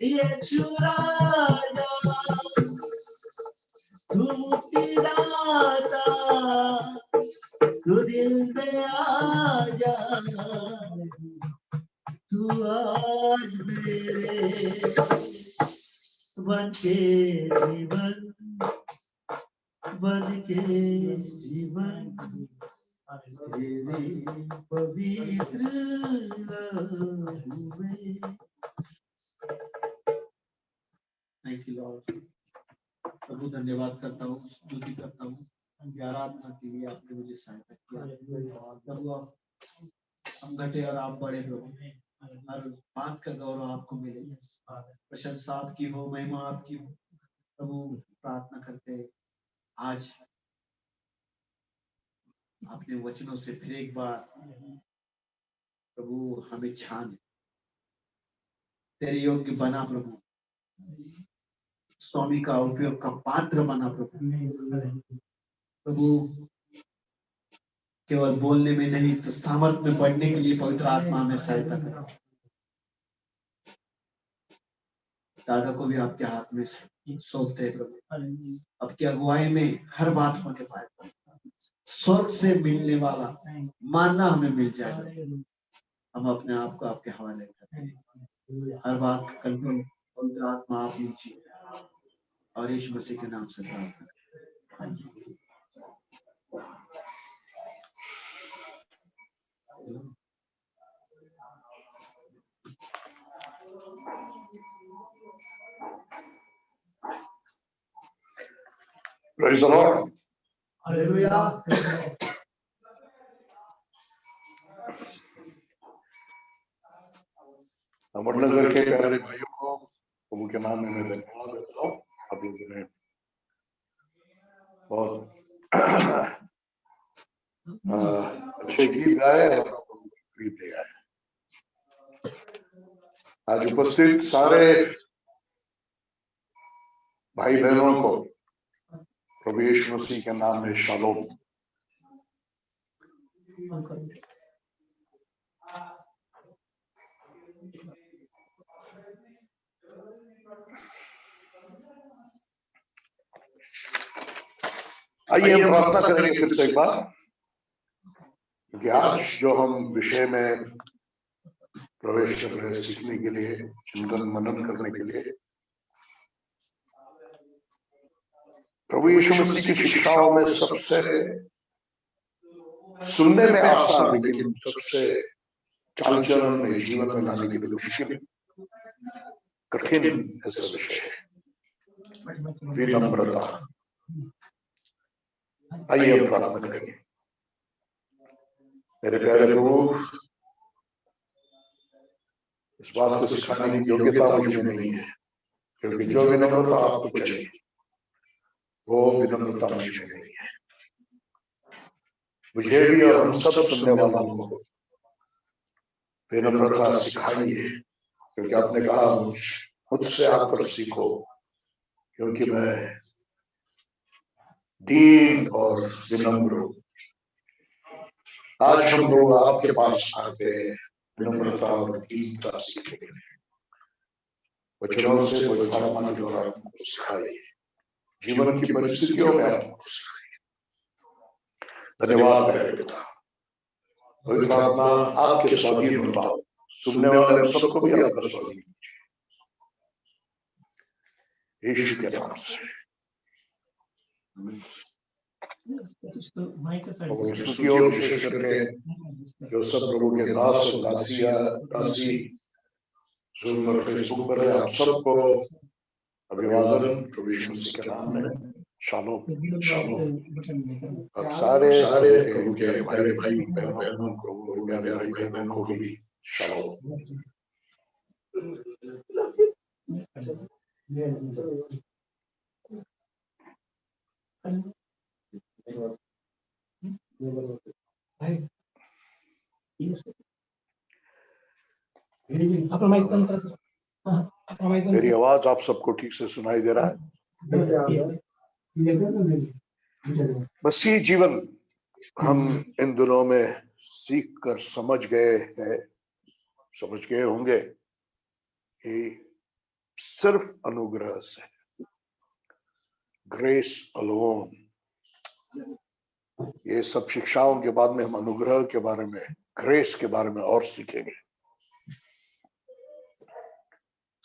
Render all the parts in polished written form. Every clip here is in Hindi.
यीशु राजा तू मुक्तिदाता तू दिल में आजा तू आज मेरे बन के जीवन तेरे पवित्र लहू में। Thank you Lord. प्रभु धन्यवाद करता हूँ, स्तुति करता हूँ आराधना के लिए आपने मुझे सहायता किया। प्रभु हम घटे और आप बड़े प्रभु, हर बात का गौरव आपको मिले, प्रशंसा आपकी हो, महिमा आपकी हो। प्रभु प्रार्थना करते आज आपने वचनों से फिर एक बार प्रभु हमें छान तेरे योग्य बना प्रभु, स्वामी का उपयोग का पात्र बना प्रभु। प्रभु केवल बोलने में नहीं तो सामर्थ में बढ़ने के लिए पवित्र आत्मा में सहायता करो। दादा को भी आपके हाथ में सौंपते हैं प्रभु, आपकी अगुवाई में हर बात होने पाए, स्वर्ग से मिलने वाला मानना हमें मिल जाए। हम अपने आप को आपके हवाले करते हैं, हर बात का कंट्रोल पवित्र आत्मा आप लीजिए और यीशु मसीह के नाम से प्रार्थना। Praise the Lord. Hallelujah. Amarnagar के प्यारे भाइयों को प्रभु के नाम में मैं धन्यवाद देता हूँ। आप लोगों ने बहुत अच्छे गीत गाए और गीत ले आए। आज उपस्थित सारे भाई बहनों को प्रभु यीशु मसीह के नाम में शालोम। आइए हम प्रार्थना करेंगे फिर से एक बार, क्योंकि आज जो हम विषय में प्रवेश कर रहे हैं सीखने के लिए, चिंतन मनन करने के लिए, प्रभु यीशु मसीह की शिक्षाओं में सबसे सुनने में आसान लेकिन सबसे चाल चलन में जीवन में लाने के लिए मुश्किल कठिन ऐसा विषय है विनम्रता। आइए हम प्रार्थना करेंगे। मेरे प्यारे प्रभु, इस बात को सिखाने की योग्यता मुझ में नहीं है, क्योंकि जो विनम्रता आपको चाहिए वो विनम्रता मुझ में नहीं है। मुझे भी और हम सब सुनने वालों को विनम्रता सिखाइए, क्योंकि आपने कहा मुझसे आकर सीखो, क्योंकि मैं दीन और विनम्र हूं। आज हम लोग आपके पास आते हैं विनम्रता और दीनता सीखने के लिए। वचनों से पवित्र आत्मा के द्वारा हमको सिखाइए, जीवन की परिस्थितियों में हमको सिखाइए। धन्यवाद मेरे पिता। पवित्र आत्मा आपके स्वाधीन होता हो, सुनने वाले हम सबको भी आपका स्वाधीन कीजिए, यीशु के नाम से। स्तुतियों विशेष करके जो सब प्रभु के दास और दासी ज़ूम और फेसबुक पर है, आप सबको अभिवादन प्रभु यीशु मसीह के नाम में। Shalom shalom. और सारे प्रभु के भाई बहनों को, प्यारे भाई बहनों को भी शालोम। मेरी आवाज आप सबको ठीक से सुनाई दे रहा है? मसीह जीवन हम इन दिनों में सीख कर समझ गए हैं, समझ गए होंगे कि सिर्फ अनुग्रह से, ग्रेस अलोन। ये सब शिक्षाओं के बाद में हम अनुग्रह के बारे में, ग्रेस के बारे में और सीखेंगे।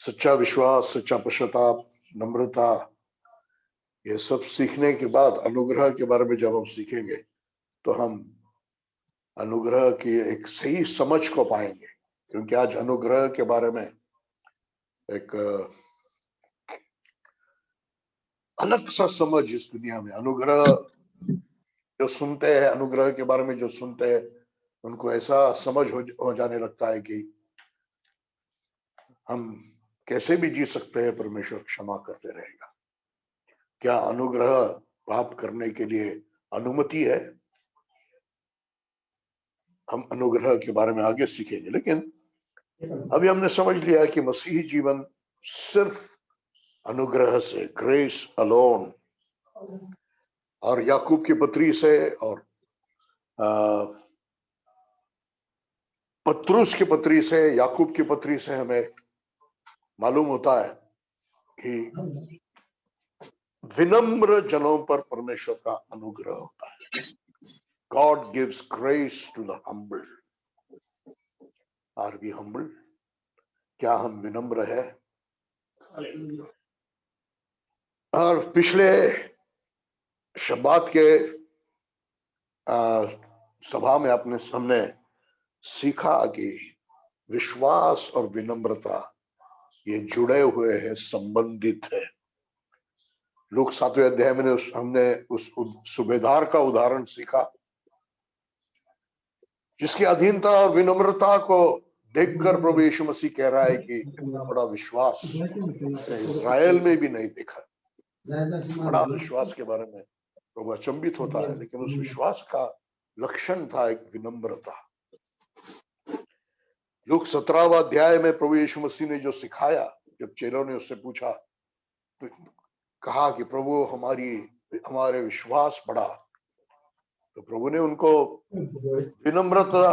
सच्चा विश्वास, सच्चा पश्चाताप, नम्रता, ये सब सीखने के बाद अनुग्रह के बारे में जब हम सीखेंगे तो हम अनुग्रह की एक सही समझ को पाएंगे। क्योंकि आज अनुग्रह के बारे में एक अलग सा समझ इस दुनिया में। अनुग्रह जो सुनते हैं, अनुग्रह के बारे में जो सुनते हैं, उनको ऐसा समझ हो जाने लगता है कि हम कैसे भी जी सकते हैं, परमेश्वर क्षमा करते रहेगा। क्या अनुग्रह प्राप्त करने के लिए अनुमति है? हम अनुग्रह के बारे में आगे सीखेंगे, लेकिन अभी हमने समझ लिया कि मसीही जीवन सिर्फ अनुग्रह से, ग्रेस अलोन। और याकूब की पत्री से और पत्रुस की पत्री से, याकूब की पत्री से हमें मालूम होता है कि विनम्र जनों पर परमेश्वर का अनुग्रह होता है। God gives grace to the humble. Are we humble? क्या हम विनम्र है? और पिछले शब्बात के सभा में हमने सीखा कि विश्वास और विनम्रता ये जुड़े हुए हैं, संबंधित है। लूक 7वें अध्याय में हमने उस सूबेदार का उदाहरण सीखा जिसकी अधीनता और विनम्रता को देखकर प्रभु यीशु मसीह कह रहा है कि इतना बड़ा विश्वास इज़राइल में भी नहीं देखा। बड़ा विश्वास के बारे में प्रभु अचंभित होता है, लेकिन उस विश्वास का लक्षण था एक विनम्रता। लूक 17वां अध्याय में प्रभु यीशु मसीह ने जो सिखाया, जब चेलों ने उससे पूछा तो कहा कि प्रभु हमारे विश्वास बढ़ा, तो प्रभु ने उनको विनम्रता,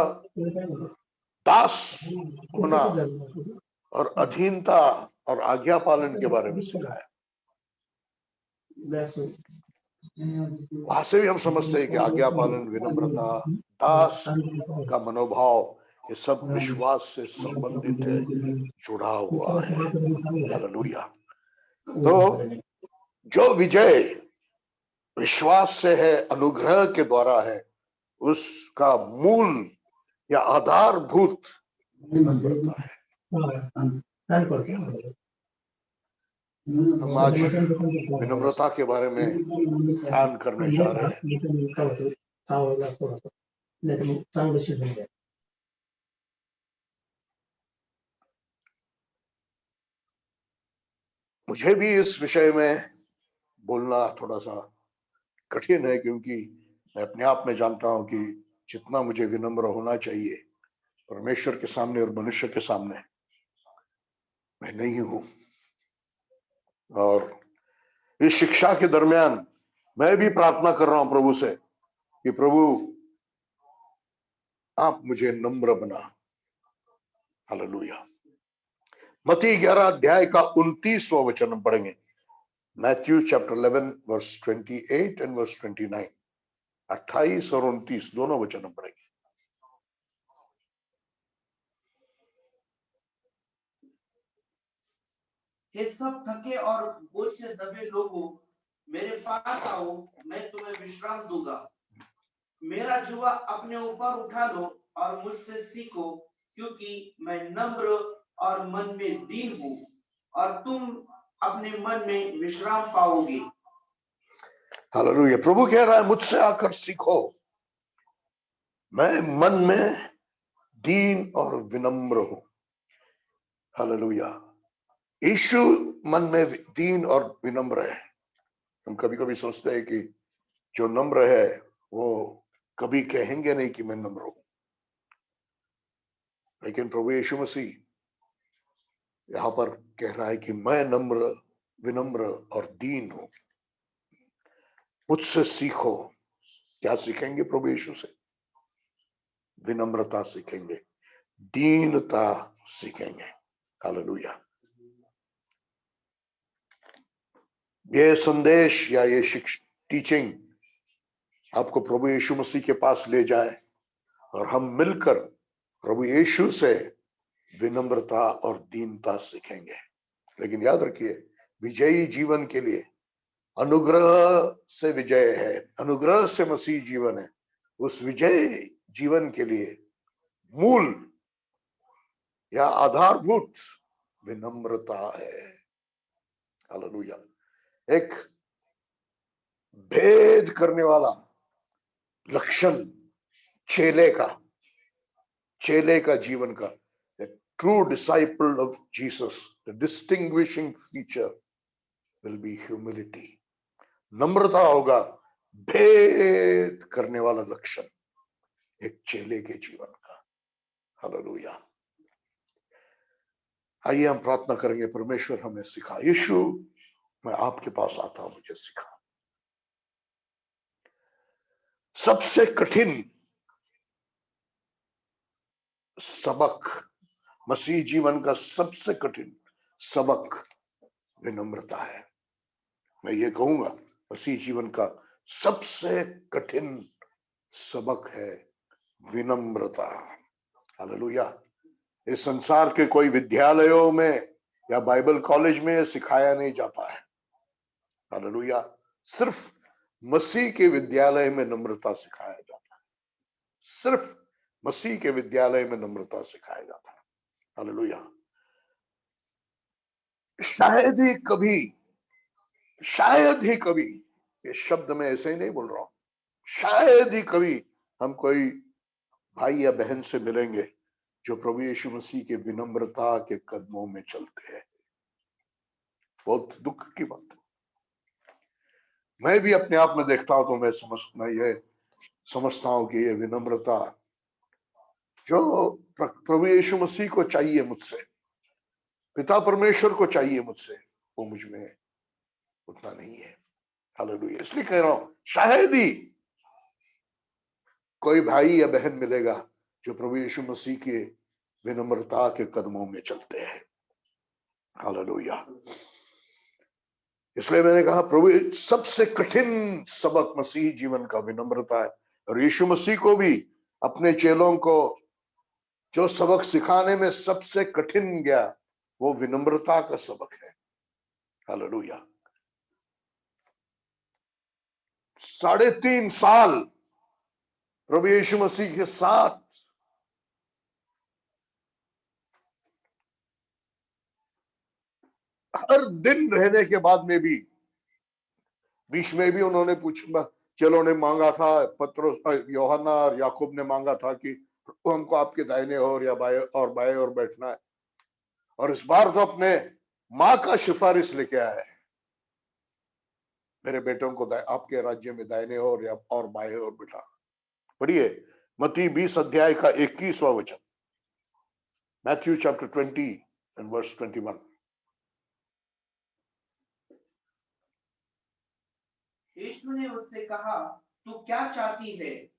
दास होना और अधीनता और आज्ञा पालन के बारे में सिखाया। वहां से भी हम समझते हैं कि आज्ञा पालन, विनम्रता, दास का मनोभाव, ये सब विश्वास से संबंधित है, जुड़ा हुआ है। हालेलुया। तो जो विजय विश्वास से है, अनुग्रह के द्वारा है, उसका मूल या आधारभूत विनम्रता है। हम आज विनम्रता के बारे में ध्यान करने जा रहे हैं। मुझे भी इस विषय में बोलना थोड़ा सा कठिन है, क्योंकि मैं अपने आप में जानता हूं कि जितना मुझे विनम्र होना चाहिए परमेश्वर के सामने और मनुष्य के सामने, मैं नहीं हूं। और इस शिक्षा के दरमियान मैं भी प्रार्थना कर रहा हूं प्रभु से कि प्रभु आप मुझे नम्र बना। हालेलुया। मत्ती 11 अध्याय का 29वां वचन हम पढ़ेंगे। Matthew chapter 11 verse 28 and verse 29। 28 और 29 दोनों वचन हम पढ़ेंगे। हे सब थके और बोझ से दबे लोगों, मेरे पास आओ, मैं तुम्हें विश्राम दूंगा। मेरा जुआ अपने ऊपर उठा लो और मुझसे सीखो, क्योंकि मैं नम्र और मन में दीन हूँ, और तुम अपने मन में विश्राम पाओगे। हालेलुया। प्रभु कह रहा है मुझसे आकर सीखो, मैं मन में दीन और विनम्र हूं। हालेलुया। यीशु मन में दीन और विनम्र है। हम कभी कभी सोचते हैं कि जो नम्र है वो कभी कहेंगे नहीं कि मैं नम्र हूं, लेकिन प्रभु यीशु मसीह यहां पर कह रहा है कि मैं नम्र, विनम्र और दीन हूं, मुझसे सीखो। क्या सीखेंगे प्रभु यीशु से? विनम्रता सीखेंगे, दीनता सीखेंगे। हालेलुया। ये संदेश या ये टीचिंग आपको प्रभु यीशु मसीह के पास ले जाए और हम मिलकर प्रभु यीशु से विनम्रता और दीनता सीखेंगे। लेकिन याद रखिए, विजयी जीवन के लिए अनुग्रह से विजय है, अनुग्रह से मसीह जीवन है। उस विजय जीवन के लिए मूल या आधारभूत विनम्रता है। हालेलुया। एक भेद करने वाला लक्षण चेले का जीवन का, true disciple of Jesus, the distinguishing feature will be humility. नम्रता होगा भेद करने वाला लक्षण एक चेले के जीवन का। हालेलुया। आइए हम प्रार्थना करेंगे, परमेश्वर हमें सिखा। यीशु, मैं आपके पास आता हूं, मुझे सिखा। सबसे कठिन सबक, मसीह जीवन का सबसे कठिन सबक विनम्रता है। मैं ये कहूंगा, मसीह जीवन का सबसे कठिन सबक है विनम्रता। हालेलुया। इस संसार के कोई विद्यालयों में या बाइबल कॉलेज में सिखाया नहीं जाता है। हालेलुया। सिर्फ मसीह के विद्यालय में नम्रता सिखाया जाता है। सिर्फ मसीह के विद्यालय में नम्रता सिखाया जाता है। हालेलुया। शायद ही कभी, ये शब्द मैं ऐसे ही नहीं बोल रहा हूं, शायद ही कभी हम कोई भाई या बहन से मिलेंगे जो प्रभु यीशु मसीह के विनम्रता के कदमों में चलते हैं। बहुत दुख की बात है। मैं भी अपने आप में देखता हूं तो मैं ये समझता हूं कि ये विनम्रता जो प्रभु यीशु मसीह को चाहिए मुझसे, पिता परमेश्वर को चाहिए मुझसे, वो मुझ में उतना नहीं है। हालेलुया। इसलिए कह रहा हूं, शायद ही कोई भाई या बहन मिलेगा जो प्रभु यीशु मसीह के विनम्रता के कदमों में चलते हैं। हालेलुया। इसलिए मैंने कहा, प्रभु सबसे कठिन सबक मसीह जीवन का विनम्रता है। और यीशु मसीह को भी अपने चेलों को जो सबक सिखाने में सबसे कठिन गया, वो विनम्रता का सबक है। हालेलुया। 3.5 साल प्रभु यीशु मसीह के साथ हर दिन रहने के बाद में भी, बीच में भी उन्होंने चेलों ने मांगा था, पतरस, यूहन्ना और याकूब ने मांगा था कि हमको आपके दाहिने ओर या बाएं ओर बैठना है। और इस बार तो अपने मां का सिफारिश लेके आया है, मेरे बेटों को आपके राज्य में दाहिने ओर या और बाएं ओर बिठा। पढ़िए मत्ती 20 अध्याय का 21वां वचन, मैथ्यू चैप्टर 20 एंड वर्स 21। यीशु ने उससे कहा, तू क्या चाहती है?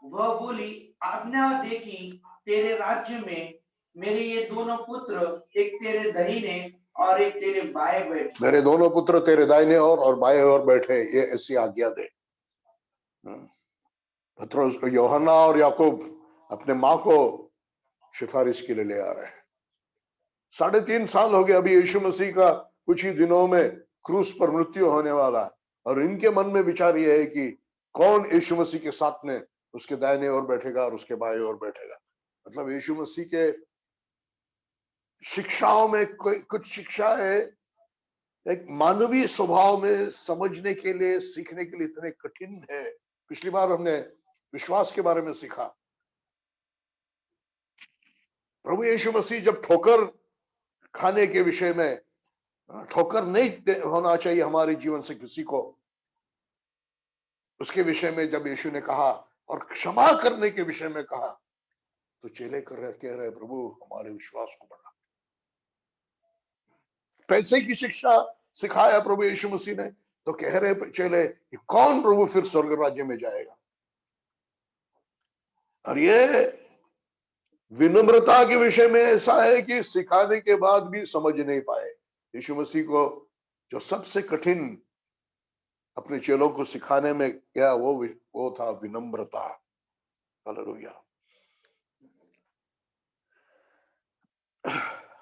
वह बोली, आज्ञा दे कि तेरे राज्य में मेरे ये दोनों पुत्र, एक तेरे दाहिने और एक तेरे बाएं बैठे। मेरे दोनों पुत्र तेरे दाहिने ओर और बाएं ओर बैठे, ये ऐसी आज्ञा दे। पतरस, यूहन्ना और याकूब अपने मां को सिफारिश के लिए ले आ रहे हैं। 3.5 साल हो गए, अभी यीशु मसीह का कुछ ही दिनों में क्रूस पर मृत्यु होने वाला है, और इनके मन में विचार यह है कि कौन यीशु मसीह के साथ में उसके दाहिने ओर बैठेगा और उसके बाएं ओर बैठेगा। मतलब यीशु मसीह के शिक्षाओं में कोई कुछ शिक्षा है, एक मानवीय स्वभाव में समझने के लिए, सीखने के लिए इतने कठिन है। पिछली बार हमने विश्वास के बारे में सीखा। प्रभु यीशु मसीह जब ठोकर खाने के विषय में, ठोकर नहीं होना चाहिए हमारे जीवन से किसी को, उसके विषय में जब यीशु ने कहा और क्षमा करने के विषय में कहा, तो चेले कह रहे प्रभु हमारे विश्वास को बढ़ा। पैसे की शिक्षा सिखाया प्रभु यीशु मसीह ने, तो कह रहे चेले कि कौन प्रभु फिर स्वर्ग राज्य में जाएगा। और ये विनम्रता के विषय में ऐसा है कि सिखाने के बाद भी समझ नहीं पाए। यीशु मसीह को जो सबसे कठिन अपने चेलों को सिखाने में क्या वो था विनम्रता। हालेलुया।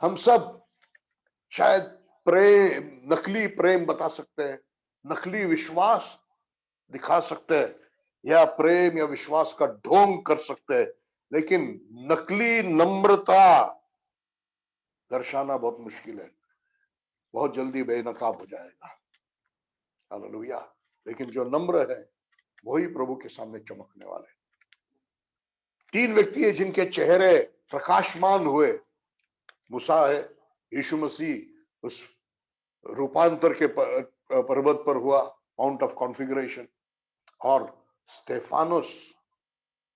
हम सब शायद प्रेम, नकली प्रेम बता सकते हैं, नकली विश्वास दिखा सकते हैं, या प्रेम या विश्वास का ढोंग कर सकते हैं, लेकिन नकली नम्रता दर्शाना बहुत मुश्किल है, बहुत जल्दी बेनकाब हो जाएगा। हालेलुया। लेकिन जो नम्र है वही प्रभु के सामने चमकने वाले। 3 व्यक्ति है जिनके चेहरे प्रकाशमान हुए। मूसा है, यीशु मसीह उस रूपांतर के पर्वत पर हुआ, माउंट ऑफ कॉन्फिगरेशन, और स्टेफानोस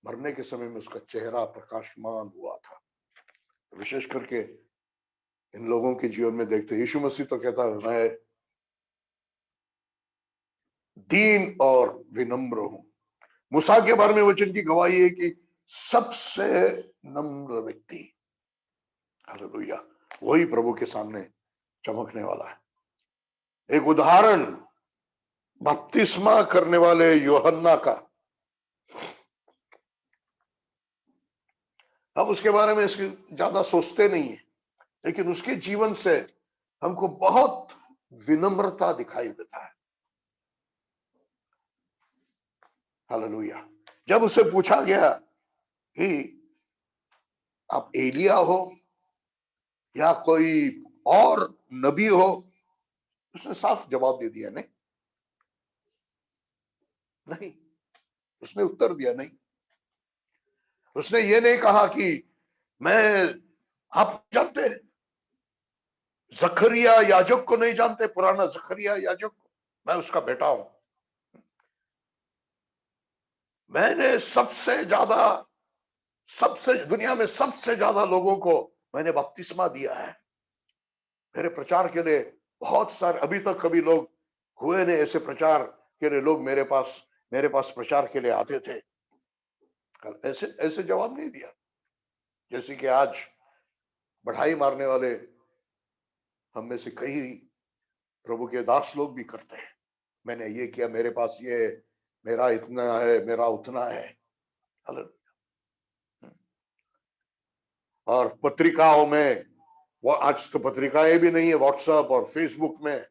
मरने के समय में उसका चेहरा प्रकाशमान हुआ था। विशेष करके इन लोगों के जीवन में देखते, यीशु मसीह तो कहता है मैं दीन और विनम्र हूं। मूसा के बारे में वचन की गवाही है कि सबसे नम्र व्यक्ति, हालेलुया, वही प्रभु के सामने चमकने वाला है। एक उदाहरण बपतिस्मा करने वाले यूहन्ना का, हम उसके बारे में इसके ज्यादा सोचते नहीं है, लेकिन उसके जीवन से हमको बहुत विनम्रता दिखाई देता है। हालेलुया। जब उससे पूछा गया कि आप एलिया हो या कोई और नबी हो, उसने साफ जवाब दे दिया, नहीं, उसने उत्तर दिया नहीं। उसने ये नहीं कहा कि मैं, आप जानते जकरिया याजक को नहीं जानते, पुराना जकरिया याजक को, मैं उसका बेटा हूं। मैंने दुनिया में सबसे ज्यादा लोगों को मैंने बपतिस्मा दिया है। मेरे प्रचार के लिए बहुत सारे, अभी तक कभी लोग हुए ने ऐसे प्रचार के लिए, लोग मेरे पास प्रचार के लिए आते थे। ऐसे जवाब नहीं दिया जैसे कि आज बढ़ाई मारने वाले हम में से कई प्रभु के दास लोग भी करते हैं। मैंने ये किया, मेरे पास ये, मेरा इतना है, मेरा उतना है। और पत्रिकाओं में, वो आज तो पत्रिकाएं भी नहीं है, व्हाट्सएप और फेसबुक में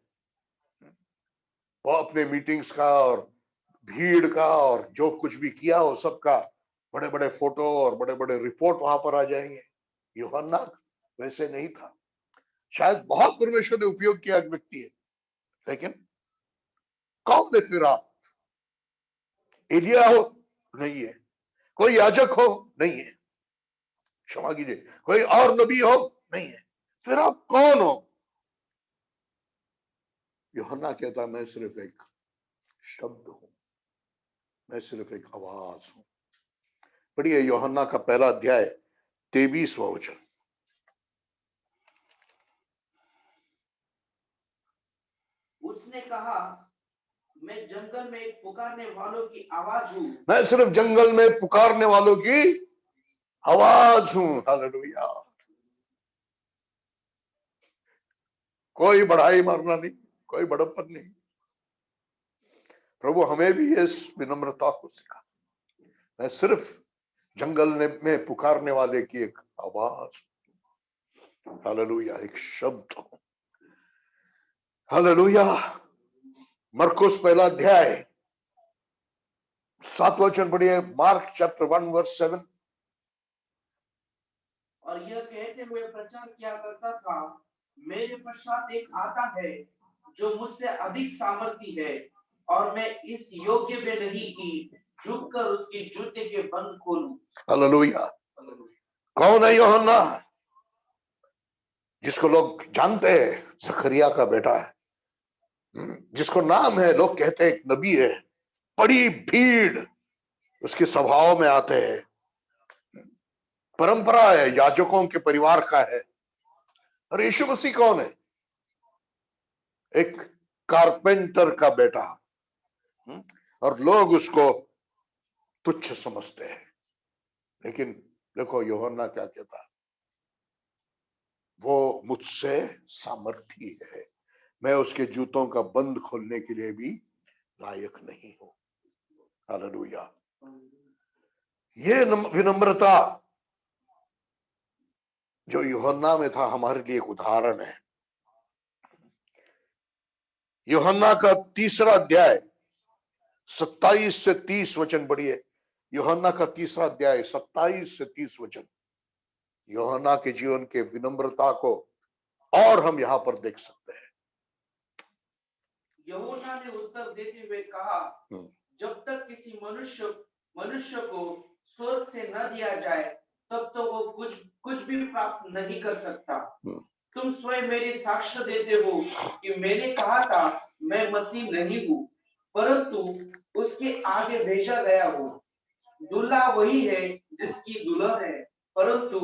वो अपने मीटिंग्स का और भीड़ का और जो कुछ भी किया हो सबका बड़े बड़े फोटो और बड़े बड़े रिपोर्ट वहां पर आ जाएंगे। यूहन्ना वैसे नहीं था। शायद बहुत परमेश्वर ने उपयोग किया एक व्यक्ति है, लेकिन कौन है फिर आप? एलिया हो? नहीं है। कोई याजक हो? नहीं है। क्षमा कीजिए, कोई और नबी हो? नहीं है। फिर आप कौन हो? यूहन्ना कहता मैं सिर्फ एक शब्द हूं, मैं सिर्फ एक आवाज हूं। पढ़िए यूहन्ना का पहला अध्याय 23वां वचन। उसने कहा, मैं जंगल में एक पुकारने वालों की आवाज हूँ। मैं सिर्फ जंगल में पुकारने वालों की आवाज हूं। हालेलुया। कोई बढ़ाई मारना नहीं, कोई बड़प्पन नहीं। प्रभु हमें भी इस विनम्रता को सिखा। मैं सिर्फ जंगल में पुकारने वाले की एक आवाज, हालेलुया, एक शब्द हूं। हालेलुया। मरकुस पहला अध्याय 7वां वचन पढ़िए। Mark chapter 1 verse 7। और यह कहते हुए प्रचार किया करता था, मेरे पश्चात एक आता है जो मुझसे अधिक सामर्थी है, और मैं इस योग्य में नहीं कि झुककर उसकी जूते के बंद खोलूं। हालेलुया। कौन है यूहन्ना? जिसको लोग जानते हैं जकरिया का बेटा है, जिसको नाम है, लोग कहते हैं एक नबी है। बड़ी भीड़ उसके स्वभाव में आते हैं। परंपरा है, याजकों के परिवार का है। और यीशु मसीह कौन है? एक कारपेंटर का बेटा। और लोग उसको तुच्छ समझते हैं, लेकिन देखो यूहन्ना क्या कहता है, वो मुझसे सामर्थी है, मैं उसके जूतों का बंद खोलने के लिए भी लायक नहीं हूं। हालेलुया। ये विनम्रता जो यूहन्ना में था हमारे लिए एक उदाहरण है। यूहन्ना का 3 अध्याय 27 से 30 वचन पढ़िए। यूहन्ना का 3 अध्याय 27 से 30 वचन, यूहन्ना के जीवन के विनम्रता को और हम यहां पर देख सकते हैं। यूहन्ना ने उत्तर देते हुए कहा, जब तक किसी मनुष्य को स्वर्ग से न दिया जाए तब तो वो कुछ भी प्राप्त नहीं कर सकता। तुम स्वयं मेरी साक्ष्य देते हो कि मैंने कहा था मैं मसीह नहीं हूँ, परंतु उसके आगे भेजा गया हूँ। दूल्हा वही है जिसकी दुल्हन है, परंतु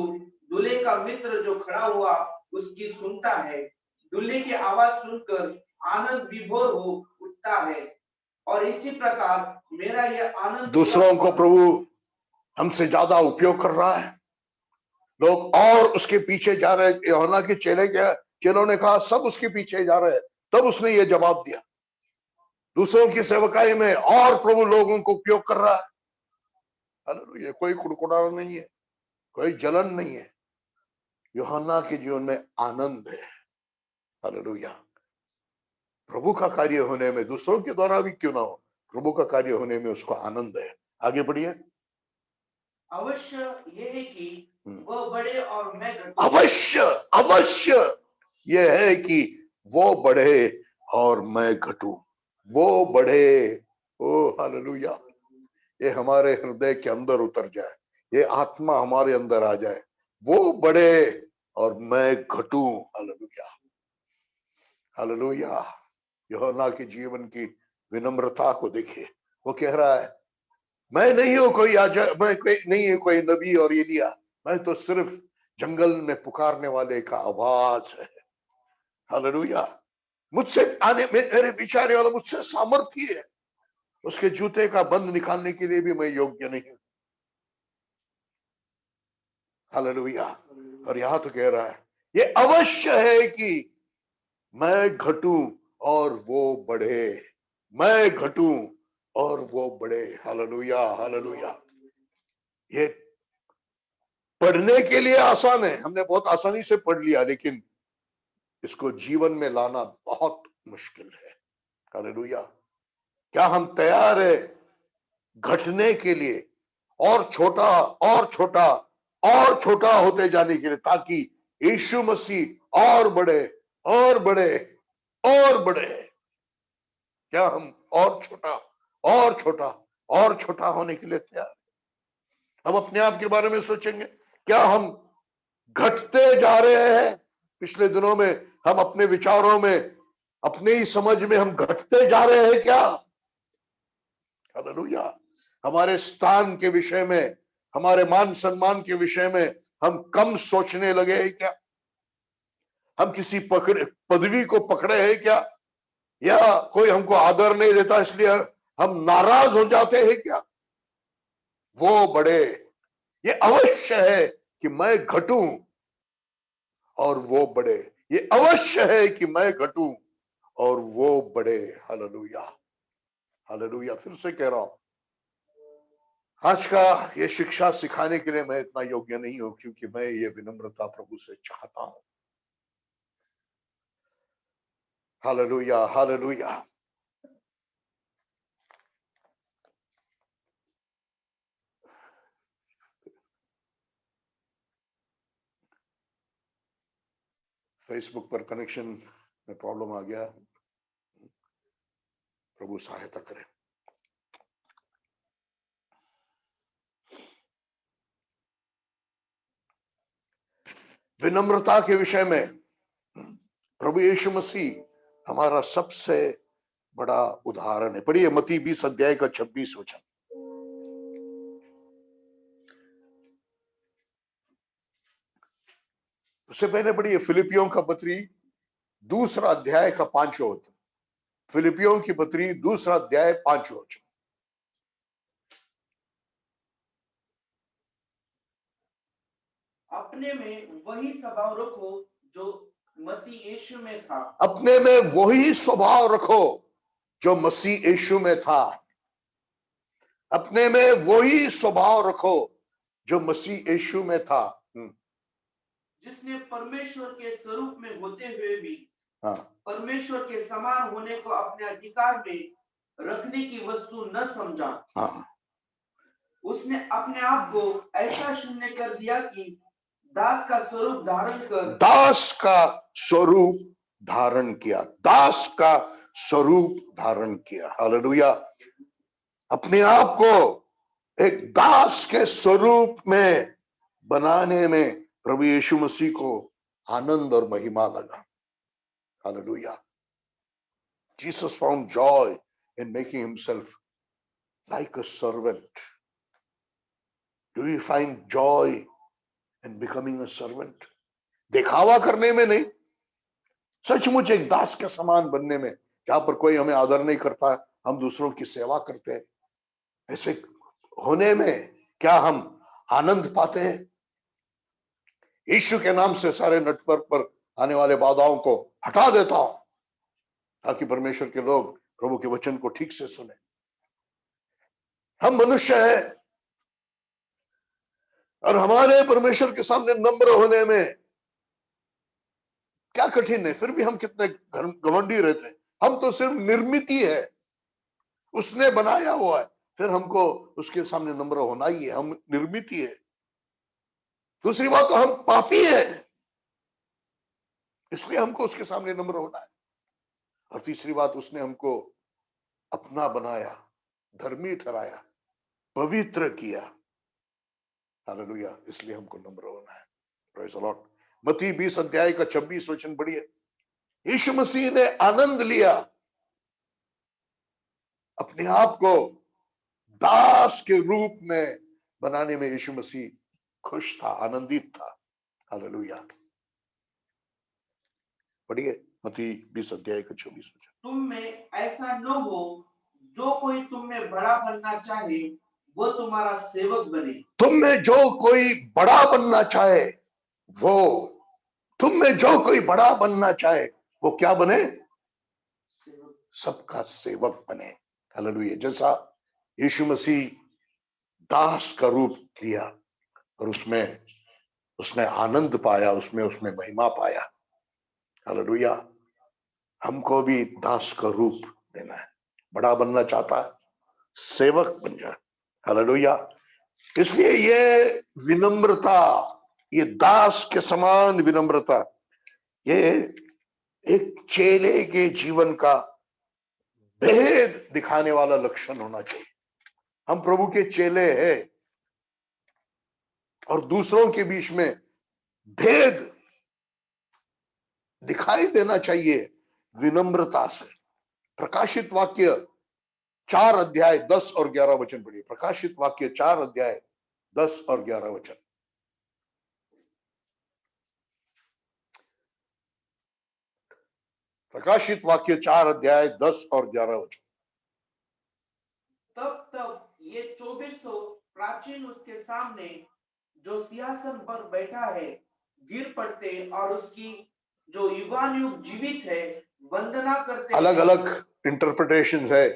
दूल्हे का मित्र जो खड़ा हुआ उसकी सुनता है। दूल्हे की आवाज सुनकर आनंद विभोर हो उठता है, और इसी प्रकार मेरा यह आनंद दूसरों को प्रभु हमसे ज्यादा उपयोग कर रहा है, लोग और उसके पीछे जा रहे। यूहन्ना के चेलों ने कहा सब उसके पीछे जा रहे हैं, तब उसने ये जवाब दिया, दूसरों की सेवकाई में और प्रभु लोगों को उपयोग कर रहा है। हालेलुया। कोई कुड़कुड़ाना नहीं है, कोई जलन नहीं है, यूहन्ना के जीवन में आनंद है। हालेलुया। प्रभु का कार्य होने में, दूसरों के द्वारा भी क्यों ना हो, प्रभु का कार्य होने में उसको आनंद है। आगे बढ़िए। अवश्य ये है कि वो बढ़े और मैं घटूं। अवश्य ये है कि वो बढ़े और मैं घटूं। वो बढ़े, ओ हालेलुया, ये हमारे हृदय के अंदर उतर जाए, ये आत्मा हमारे अंदर आ जाए। वो बढ़े और मैं घटूं। Hallelujah, hallelujah. यूहन्ना के जीवन की विनम्रता को देखिए, वो कह रहा है मैं नहीं हूं कोई मैं नहीं हूं कोई नबी और एलिया, मैं तो सिर्फ जंगल में पुकारने वाले का आवाज है। हालेलुया। मुझसे आने मेरे पीछे आने वाला मुझसे सामर्थी है, उसके जूते का बंद निकालने के लिए भी मैं योग्य नहीं हूं। हालेलुया। और यहां तो कह रहा है ये अवश्य है कि मैं घटूं और वो बढ़े, मैं घटूं और वो बढ़े। Hallelujah, hallelujah. ये पढ़ने के लिए आसान है, हमने बहुत आसानी से पढ़ लिया, लेकिन इसको जीवन में लाना बहुत मुश्किल है। हालेलुया। क्या हम तैयार है घटने के लिए, और छोटा और छोटा और छोटा होते जाने के लिए, ताकि यीशु मसीह और बढ़े और बढ़े और बढ़े? क्या हम और छोटा और छोटा और छोटा होने के लिए तैयार? हम अपने आप के बारे में सोचेंगे, क्या हम घटते जा रहे हैं? पिछले दिनों में हम अपने विचारों में, अपने ही समझ में हम घटते जा रहे हैं क्या? हालेलुया। हमारे स्थान के विषय में, हमारे मान सम्मान के विषय में हम कम सोचने लगे हैं क्या? हम किसी पदवी को पकड़े हैं क्या? या कोई हमको आदर नहीं देता इसलिए हम नाराज हो जाते हैं क्या? वो बढ़े, ये अवश्य है कि मैं घटूं और वो बढ़े। ये अवश्य है कि मैं घटूं और वो बढ़े। Hallelujah, hallelujah. फिर से कह रहा हूं, आज का ये शिक्षा सिखाने के लिए मैं इतना योग्य नहीं हूं, क्योंकि मैं ये विनम्रता प्रभु से चाहता हूं। Hallelujah, hallelujah. फेसबुक पर कनेक्शन में प्रॉब्लम आ गया, प्रभु सहायता करे। विनम्रता के विषय में प्रभु यीशु मसीह हमारा सबसे बड़ा उदाहरण है। पढ़िए मत्ती 20 अध्याय का 26 वचन। उससे पहले पढ़िए फिलिपियों का पत्री 2 अध्याय का 5वां वचन। फिलिपियों की पत्री 2 अध्याय 5वां वचन। अपने में वही स्वभाव रखो जो मसीह यीशु में था। अपने में वही स्वभाव रखो जो मसीह यीशु में था। अपने में वही स्वभाव रखो जो मसीह यीशु में था। जिसने परमेश्वर के स्वरूप में होते हुए भी हाँ, परमेश्वर के समान होने को अपने अधिकार में रखने की वस्तु न समझा। हाँ, उसने अपने आप को ऐसा शून्य कर दिया कि दास का स्वरूप धारण कर दास का स्वरूप धारण किया। दास का स्वरूप धारण किया। हालेलुया। अपने आप को एक दास के स्वरूप में बनाने में प्रभु यीशु मसीह को आनंद और महिमा लगा। Hallelujah. Jesus found joy in making himself like a servant. Do you find joy in becoming a servant? दिखावा करने में नहीं, सचमुच एक दास के समान बनने में। जहां पर कोई हमें आदर नहीं करता, हम दूसरों की सेवा करते हैं। ऐसे होने में क्या हम आनंद पाते हैं? यीशु के नाम से सारे नेटवर्क पर आने वाले बाधाओं को हटा देता हूं ताकि परमेश्वर के लोग प्रभु के वचन को ठीक से सुने। हम मनुष्य हैं और हमारे परमेश्वर के सामने नम्र होने में क्या कठिन है? फिर भी हम कितने घमंडी रहते हैं। हम तो सिर्फ निर्मिती है, उसने बनाया हुआ है, फिर हमको उसके सामने नम्र होना ही है। हम निर्मिती है। दूसरी बात तो हम पापी है, इसलिए हमको उसके सामने नम्र होना है। और तीसरी बात, उसने हमको अपना बनाया, धर्मी ठहराया, पवित्र किया। हालेलुया। इसलिए हमको नम्र होना है। Praise the Lord. मत्ती 20 अध्याय का 26 वचन पढ़िए। यीशु मसीह ने आनंद लिया, अपने आप को दास के रूप में बनाने में यीशु मसीह खुश था, आनंदित था। हालेलुया। पढ़िए मत्ती 20 अध्याय का 24 वचन। तुम में ऐसा न हो जो कोई तुम में बड़ा बनना चाहे वो तुम्हारा सेवक बने। तुम में जो कोई बड़ा बनना चाहे वो, तुम में जो कोई बड़ा बनना चाहे वो क्या बने? सबका सेवक बने। हालेलुया। जैसा यीशु मसीह दास का रूप लिया और उसमें उसने आनंद पाया, उसमें महिमा पाया। हालेलुया। हमको भी दास का रूप देना है। बड़ा बनना चाहता है, सेवक बन जाए। हालेलुया। इसलिए ये विनम्रता, ये दास के समान विनम्रता, ये एक चेले के जीवन का भेद दिखाने वाला लक्षण होना चाहिए। हम प्रभु के चेले हैं और दूसरों के बीच में भेद दिखाई देना चाहिए विनम्रता से। प्रकाशित वाक्य 4 अध्याय 10 और 11 वचन पढ़िए। प्रकाशित वाक्य 4 अध्याय 10 और 11 वचन। प्रकाशित वाक्य 4 अध्याय 10 और 11 वचन। तब ये 2400 प्राचीन उसके सामने जो सिंहासन पर बैठा है गिर पड़ते और उसकी जो युगानुयुग जीवित है वंदना करते। अलग अलग इंटरप्रिटेशन है,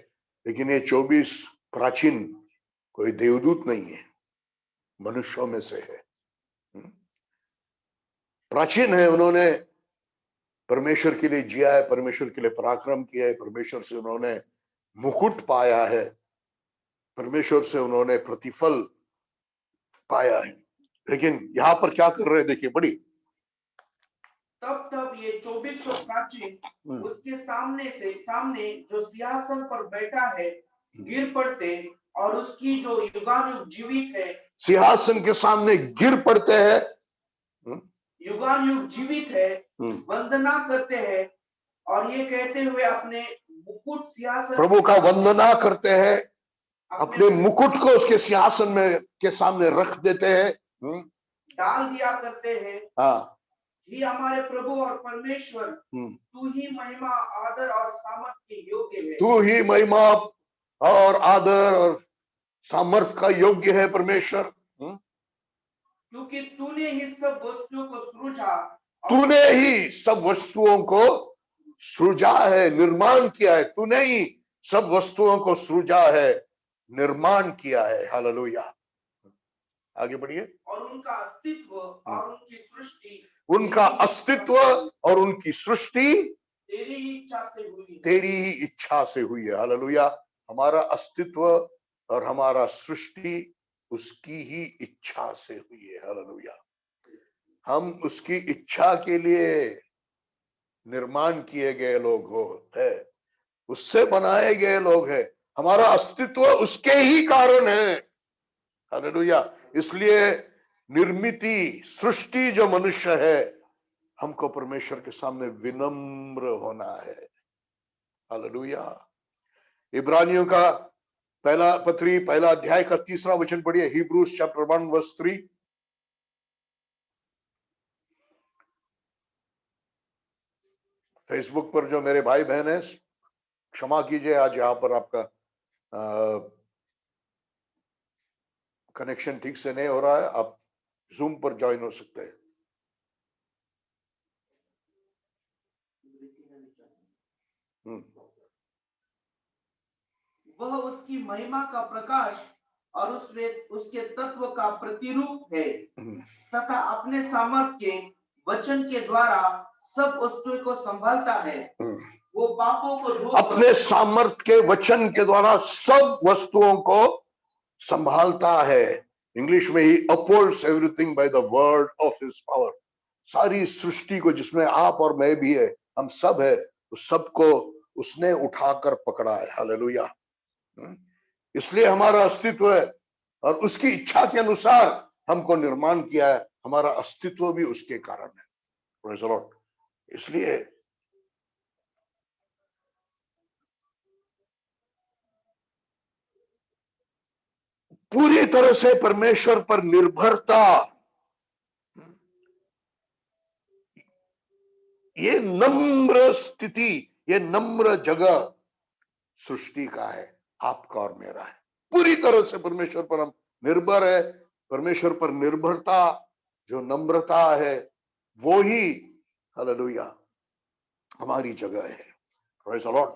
लेकिन ये 24 प्राचीन कोई देवदूत नहीं है, मनुष्यों में से है। प्राचीन है, उन्होंने परमेश्वर के लिए जिया है, परमेश्वर के लिए पराक्रम किया है, परमेश्वर से उन्होंने मुकुट पाया है, परमेश्वर से उन्होंने प्रतिफल पाया है। लेकिन यहां पर क्या कर रहे हैं? देखिए बड़ी। तब ये 2400 प्राचीन उसके सामने जो सिंहासन पर बैठा है गिर पड़ते और उसकी जो युगानुयुग जीवित है, सिंहासन के सामने गिर पड़ते हैं, युगानुयुग जीवित है, वंदना करते हैं और ये कहते हुए अपने मुकुट सिंहासन प्रभु का वंदना करते हैं, अपने मुकुट को उसके सिंहासन में के सामने रख देते हैं, डाल दिया करते हैं। हाँ, ही हमारे प्रभु और परमेश्वर, तू ही महिमा आदर और सामर्थ्य के योग्य है। तू ही महिमा और आदर और सामर्थ का योग्य है परमेश्वर। क्योंकि तूने ही सब वस्तुओं को सृजा और तूने ही सब वस्तुओं को सृजा है, निर्माण किया है। तूने ही सब वस्तुओं को सृजा है, निर्माण किया है। हालेलुया। आगे बढ़िए। और उनका अस्तित्व और उनकी सृष्टि उनका अस्तित्व और उनकी सृष्टि तेरी ही इच्छा से हुई। तेरी ही इच्छा से हुई है। हालेलुया। हमारा अस्तित्व और हमारा सृष्टि उसकी ही इच्छा से हुई है। हालेलुया। हम उसकी इच्छा के लिए निर्माण किए गए लोग हो है, उससे बनाए गए लोग हैं। हमारा अस्तित्व उसके ही कारण है। हालेलुया। इसलिए निर्मिति सृष्टि जो मनुष्य है, हमको परमेश्वर के सामने विनम्र होना है। हालेलुया। इब्रानियों का पहला अध्याय का 3 वचन पढ़िए। Hebrews chapter 1 verse 3। फेसबुक पर जो मेरे भाई बहन है, क्षमा कीजिए, आज यहाँ पर आपका कनेक्शन ठीक से नहीं हो रहा है। आप जूम पर ज्वाइन हो सकते हैं। वह उसकी महिमा का प्रकाश और उसके तत्व का प्रतिरूप है तथा अपने सामर्थ्य के वचन के द्वारा सब वस्तुओं को संभालता है। वो पापों को धोकर अपने सामर्थ्य के वचन के द्वारा सब वस्तुओं को संभालता है। इंग्लिश में ही upholds everything by the word of his power. सारी सृष्टि को, जिसमें आप और मैं भी है, हम सब है, उस सबको उसने उठाकर पकड़ा है। हालेलुया। इसलिए हमारा अस्तित्व है और उसकी इच्छा के अनुसार हमको निर्माण किया है। हमारा अस्तित्व भी उसके कारण है। Praise the Lord. इसलिए पूरी तरह से परमेश्वर पर निर्भरता, ये नम्र स्थिति, ये नम्र जगह सृष्टि का है, आपका और मेरा है। पूरी तरह से परमेश्वर पर हम निर्भर है। परमेश्वर पर निर्भरता, जो नम्रता है, वो ही हालेलुया हमारी जगह है। Praise the Lord.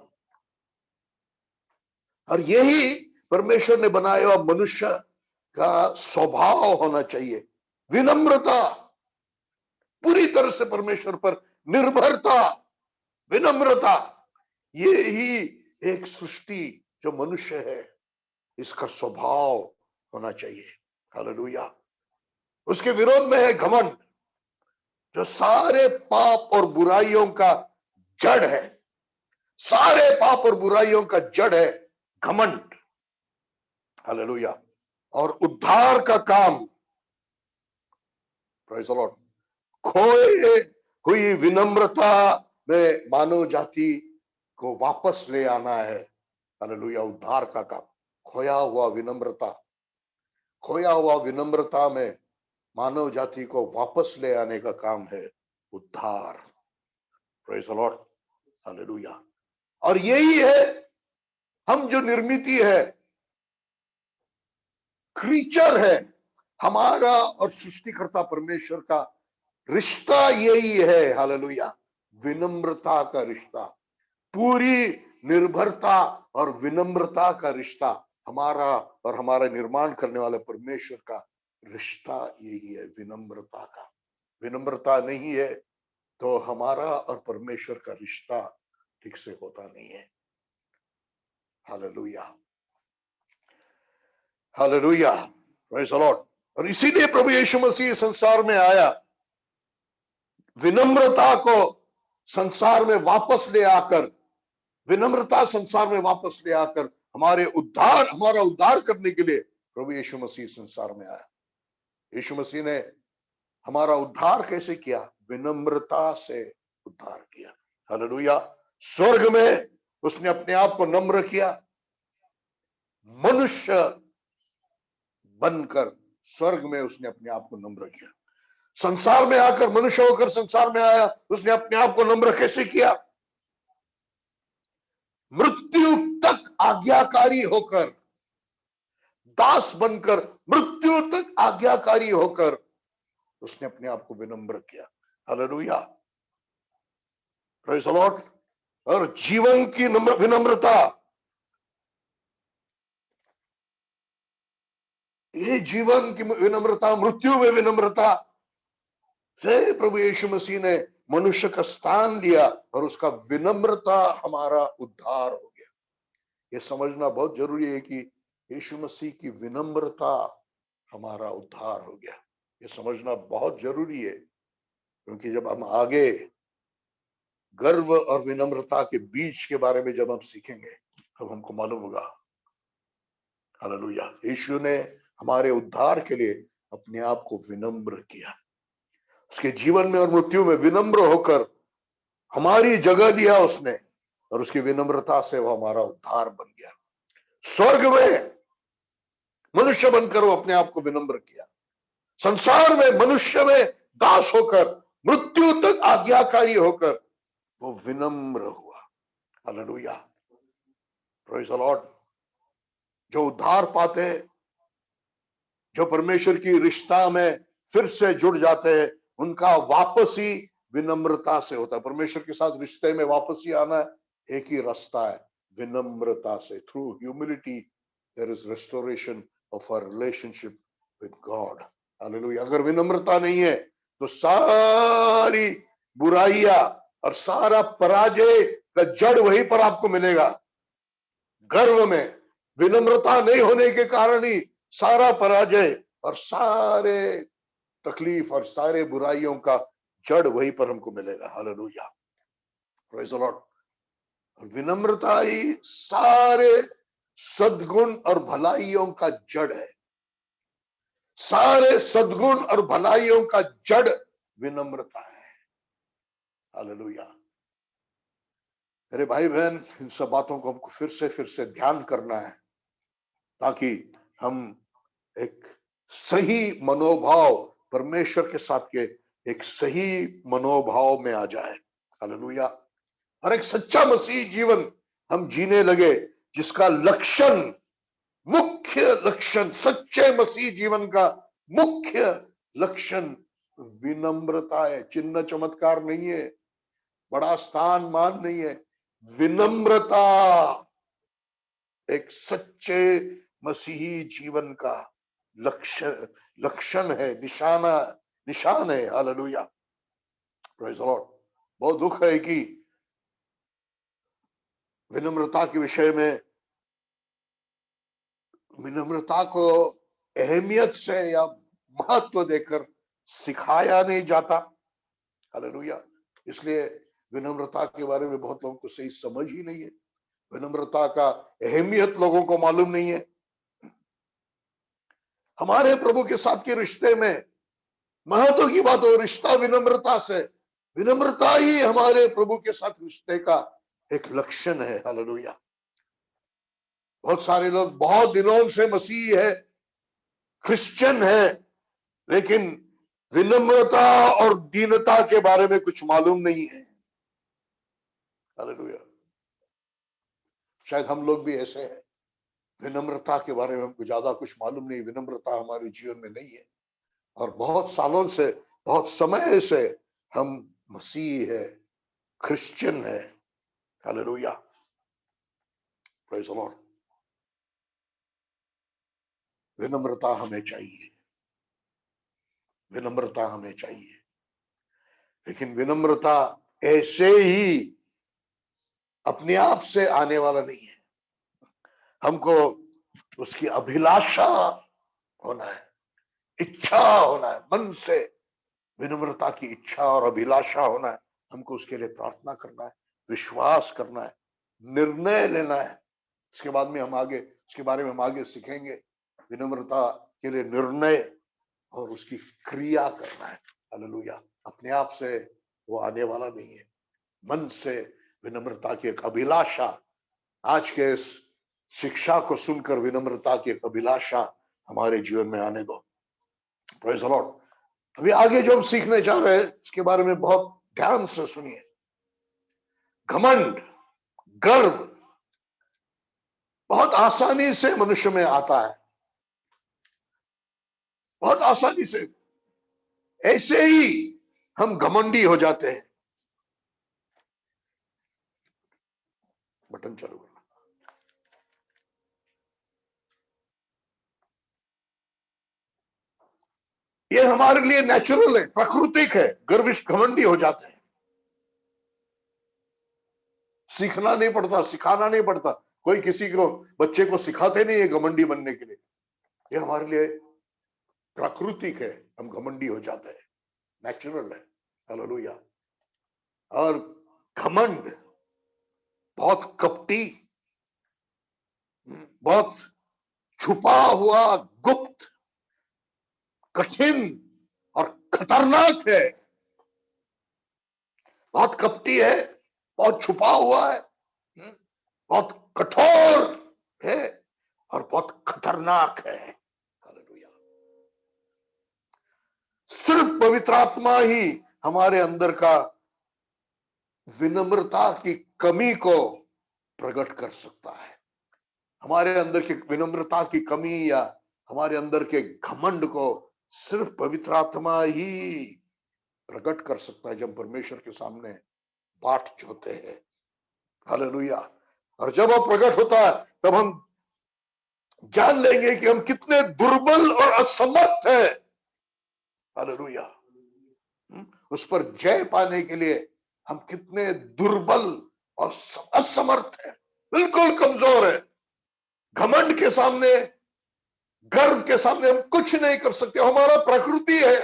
और यही परमेश्वर ने बनाया हुआ मनुष्य का स्वभाव होना चाहिए, विनम्रता, पूरी तरह से परमेश्वर पर निर्भरता, विनम्रता। ये ही एक सृष्टि जो मनुष्य है, इसका स्वभाव होना चाहिए। हालेलुया। उसके विरोध में है घमंड, जो सारे पाप और बुराइयों का जड़ है। सारे पाप और बुराइयों का जड़ है घमंड। हालेलुया। और उद्धार का काम, प्रेज़ द लॉर्ड, खोए हुई विनम्रता में मानव जाति को वापस ले आना है। हालेलुया। उद्धार का काम, खोया हुआ विनम्रता में मानव जाति को वापस ले आने का काम है उद्धार। Praise the Lord. हालेलुया। और यही है, हम जो निर्मिति है, क्रीचर है, हमारा और सृष्टिकर्ता परमेश्वर का रिश्ता यही है। हालेलुया। विनम्रता का रिश्ता, पूरी निर्भरता और विनम्रता का रिश्ता, हमारा और हमारा निर्माण करने वाले परमेश्वर का रिश्ता यही है, विनम्रता का। विनम्रता नहीं है तो हमारा और परमेश्वर का रिश्ता ठीक से होता नहीं है। Hallelujah. Hallelujah. Praise the Lord. और इसीलिए प्रभु यीशु मसीह संसार में आया, विनम्रता को संसार में वापस ले आकर, विनम्रता संसार में वापस ले आकर हमारा उद्धार करने के लिए प्रभु यीशु मसीह संसार में आया। यीशु मसीह ने हमारा उद्धार कैसे किया? विनम्रता से उद्धार किया। हालेलुया। स्वर्ग में उसने अपने आप को नम्र किया, मनुष्य बनकर स्वर्ग में उसने अपने आप को नम्र किया। संसार में आकर, मनुष्य होकर संसार में आया, उसने अपने आप को नम्र कैसे किया? मृत्यु तक आज्ञाकारी होकर, दास बनकर, मृत्यु तक आज्ञाकारी होकर उसने अपने आप को विनम्र किया। Hallelujah, praise the Lord. और जीवन की विनम्रता, ये जीवन की विनम्रता, मृत्यु में विनम्रता से प्रभु यीशु मसीह ने मनुष्य का स्थान लिया और उसका विनम्रता हमारा उद्धार हो गया। ये समझना बहुत जरूरी है कि यीशु मसीह की विनम्रता हमारा उद्धार हो गया। ये समझना बहुत जरूरी है, क्योंकि जब हम आगे गर्व और विनम्रता के बीच के बारे में जब हम सीखेंगे तब हमको मालूम होगा। हालेलुया, यीशु ने हमारे उद्धार के लिए अपने आप को विनम्र किया। उसके जीवन में और मृत्यु में विनम्र होकर हमारी जगह लिया उसने, और उसकी विनम्रता से वो हमारा उद्धार बन गया। स्वर्ग में मनुष्य बनकर वो अपने आप को विनम्र किया, संसार में मनुष्य में दास होकर, मृत्यु तक आज्ञाकारी होकर वो विनम्र हुआ। Hallelujah, praise the Lord. जो उद्धार पाते हैं, जो परमेश्वर की रिश्ता में फिर से जुड़ जाते हैं, उनका वापसी विनम्रता से होता है। परमेश्वर के साथ रिश्ते में वापसी आना एक ही रास्ता है, विनम्रता से। Through humility there is restoration of our relationship with God. Hallelujah. अगर विनम्रता नहीं है तो सारी बुराइयां और सारा पराजय का जड़ वहीं पर आपको मिलेगा, गर्व में। विनम्रता नहीं होने के कारण ही सारा पराजय और सारे तकलीफ और सारे बुराइयों का जड़ वहीं पर हमको मिलेगा। Hallelujah, praise the Lord. विनम्रता ही सारे सद्गुण और भलाइयों का जड़ है। सारे सद्गुण और भलाइयों का जड़ विनम्रता है। हालेलुया। मेरे भाई बहन, इन सब बातों को हमको फिर से ध्यान करना है, ताकि हम एक सही मनोभाव परमेश्वर के साथ के एक सही मनोभाव में आ जाए। हालेलुया। और एक सच्चा मसीह जीवन हम जीने लगे, जिसका लक्षण, मुख्य लक्षण, सच्चे मसीह जीवन का मुख्य लक्षण विनम्रता है। चिन्ह चमत्कार नहीं है, बड़ा स्थान मान नहीं है, विनम्रता एक सच्चे मसीही जीवन का लक्षण है, निशान है। Hallelujah, praise the Lord. बहुत दुख है कि विनम्रता के विषय में विनम्रता को अहमियत से या महत्व देकर सिखाया नहीं जाता। हालेलुया। इसलिए विनम्रता के बारे में बहुत लोगों को सही समझ ही नहीं है। विनम्रता का अहमियत लोगों को मालूम नहीं है। हमारे प्रभु के साथ के रिश्ते में महत्व की बात हो, रिश्ता विनम्रता से। विनम्रता ही हमारे प्रभु के साथ रिश्ते का एक लक्षण है। हालेलुया। बहुत सारे लोग बहुत दिनों से मसीह है, क्रिश्चियन है, लेकिन विनम्रता और दीनता के बारे में कुछ मालूम नहीं है। हालेलुया। शायद हम लोग भी ऐसे हैं, विनम्रता के बारे में हमको ज्यादा कुछ मालूम नहीं, विनम्रता हमारे जीवन में नहीं है, और बहुत सालों से, बहुत समय से हम मसीह है, क्रिश्चियन है। Hallelujah, praise the Lord. विनम्रता हमें चाहिए, विनम्रता हमें चाहिए, लेकिन विनम्रता ऐसे ही अपने आप से आने वाला नहीं है। हमको उसकी अभिलाषा होना है, इच्छा होना है, मन से विनम्रता की इच्छा और अभिलाषा होना है। हमको उसके लिए प्रार्थना करना है, विश्वास करना है, निर्णय लेना है। उसके बाद में हम आगे, उसके बारे में हम आगे सीखेंगे। विनम्रता के लिए निर्णय और उसकी क्रिया करना है। हालेलुया। अपने आप से वो आने वाला नहीं है, मन से विनम्रता की एक अभिलाषा। आज के इस शिक्षा को सुनकर विनम्रता की एक अभिलाषा हमारे जीवन में आने दो। Praise the Lord. अभी आगे जो हम सीखने जा रहे हैं इसके बारे में बहुत ध्यान से सुनिए। घमंड, गर्व बहुत आसानी से मनुष्य में आता है, बहुत आसानी से। ऐसे ही हम घमंडी हो जाते हैं। बटन चालू करना। ये हमारे लिए नेचुरल है, प्राकृतिक है, गर्विष्ठ घमंडी हो जाते हैं। सीखना नहीं पड़ता, सिखाना नहीं पड़ता, कोई किसी को बच्चे को सिखाते नहीं है घमंडी बनने के लिए। ये हमारे लिए प्राकृतिक है, हम घमंडी हो जाते हैं, नेचुरल है। हालेलुया। और घमंड बहुत कपटी, बहुत छुपा हुआ, गुप्त, कठिन और खतरनाक है। बहुत कपटी है, बहुत छुपा हुआ है, बहुत कठोर है और बहुत खतरनाक है। हालेलुया। सिर्फ पवित्र आत्मा ही हमारे अंदर का विनम्रता की कमी को प्रकट कर सकता है। हमारे अंदर की विनम्रता की कमी या हमारे अंदर के घमंड को सिर्फ पवित्र आत्मा ही प्रकट कर सकता है, जब परमेश्वर के सामने बाट जोते हैं। हालेलुया। और जब वो प्रकट होता है तब हम जान लेंगे कि हम कितने दुर्बल और असमर्थ हैं। हालेलुया। उस पर जय पाने के लिए हम कितने दुर्बल और असमर्थ हैं, बिल्कुल कमजोर है। घमंड के सामने, गर्व के सामने हम कुछ नहीं कर सकते। हमारा प्रकृति है,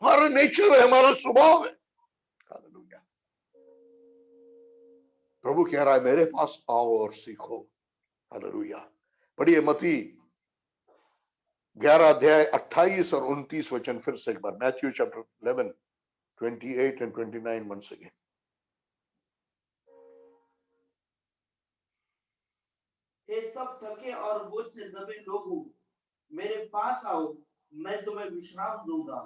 हमारा नेचर है, हमारा स्वभाव है। हालेलुया। प्रभु कह रहा है मेरे पास आओ और सीखो। हालेलुया। पढ़िए मत्ती 11 अध्याय 28 और 29 वचन फिर से एक बार। Matthew chapter 11 28 and 29 once again. हे सब थके और बोझ से दबे लोगों, मेरे पास आओ, मैं तुम्हें विश्राम दूंगा।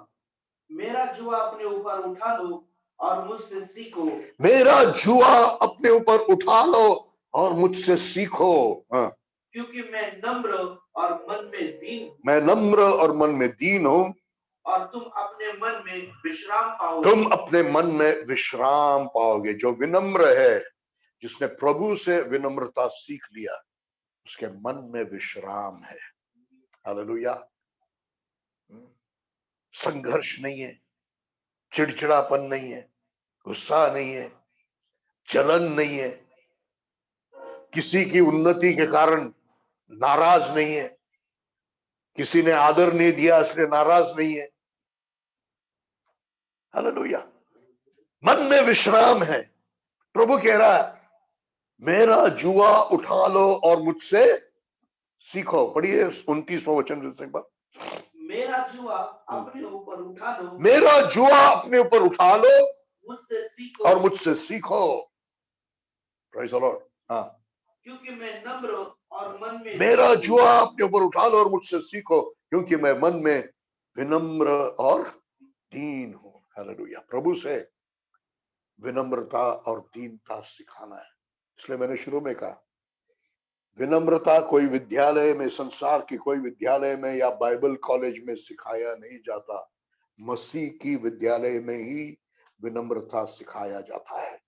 मेरा जुआ अपने ऊपर उठा लो और मुझसे सीखो। मेरा जुआ अपने ऊपर उठा लो और मुझसे सीखो। हाँ। क्योंकि मैं नम्र और मन में दीन, मैं नम्र और मन में दीन हूं, और तुम अपने मन में विश्राम पाओगे। तुम अपने मन में विश्राम पाओगे। जो विनम्र है, जिसने प्रभु से विनम्रता सीख लिया, उसके मन में विश्राम है। हालेलुया। संघर्ष नहीं है, चिड़चिड़ापन नहीं है, गुस्सा नहीं है, जलन नहीं है, किसी की उन्नति के कारण नाराज नहीं है, किसी ने आदर नहीं दिया इसलिए नाराज नहीं है। हालेलुया। मन में विश्राम है। प्रभु कह रहा है मेरा जुआ उठा लो और मुझसे सीखो। पढ़िए 29वां वचन से एक बार। मेरा जुआ अपने ऊपर उठा लो, मेरा जुआ अपने ऊपर उठा लो मुझसे सीखो और मुझसे सीखो। Praise the Lord. हाँ। क्योंकि मैं नम्र और मन में मेरा जुआ अपने ऊपर उठा लो और मुझसे सीखो, क्योंकि मैं मन में विनम्र और दीन हूं। हालेलुया। प्रभु से विनम्रता और दीनता सिखाना है। इसलिए मैंने शुरू में कहा विनम्रता कोई विद्यालय में, संसार की कोई विद्यालय में या बाइबल कॉलेज में सिखाया नहीं जाता। मसीह की विद्यालय में ही विनम्रता सिखाया जाता है।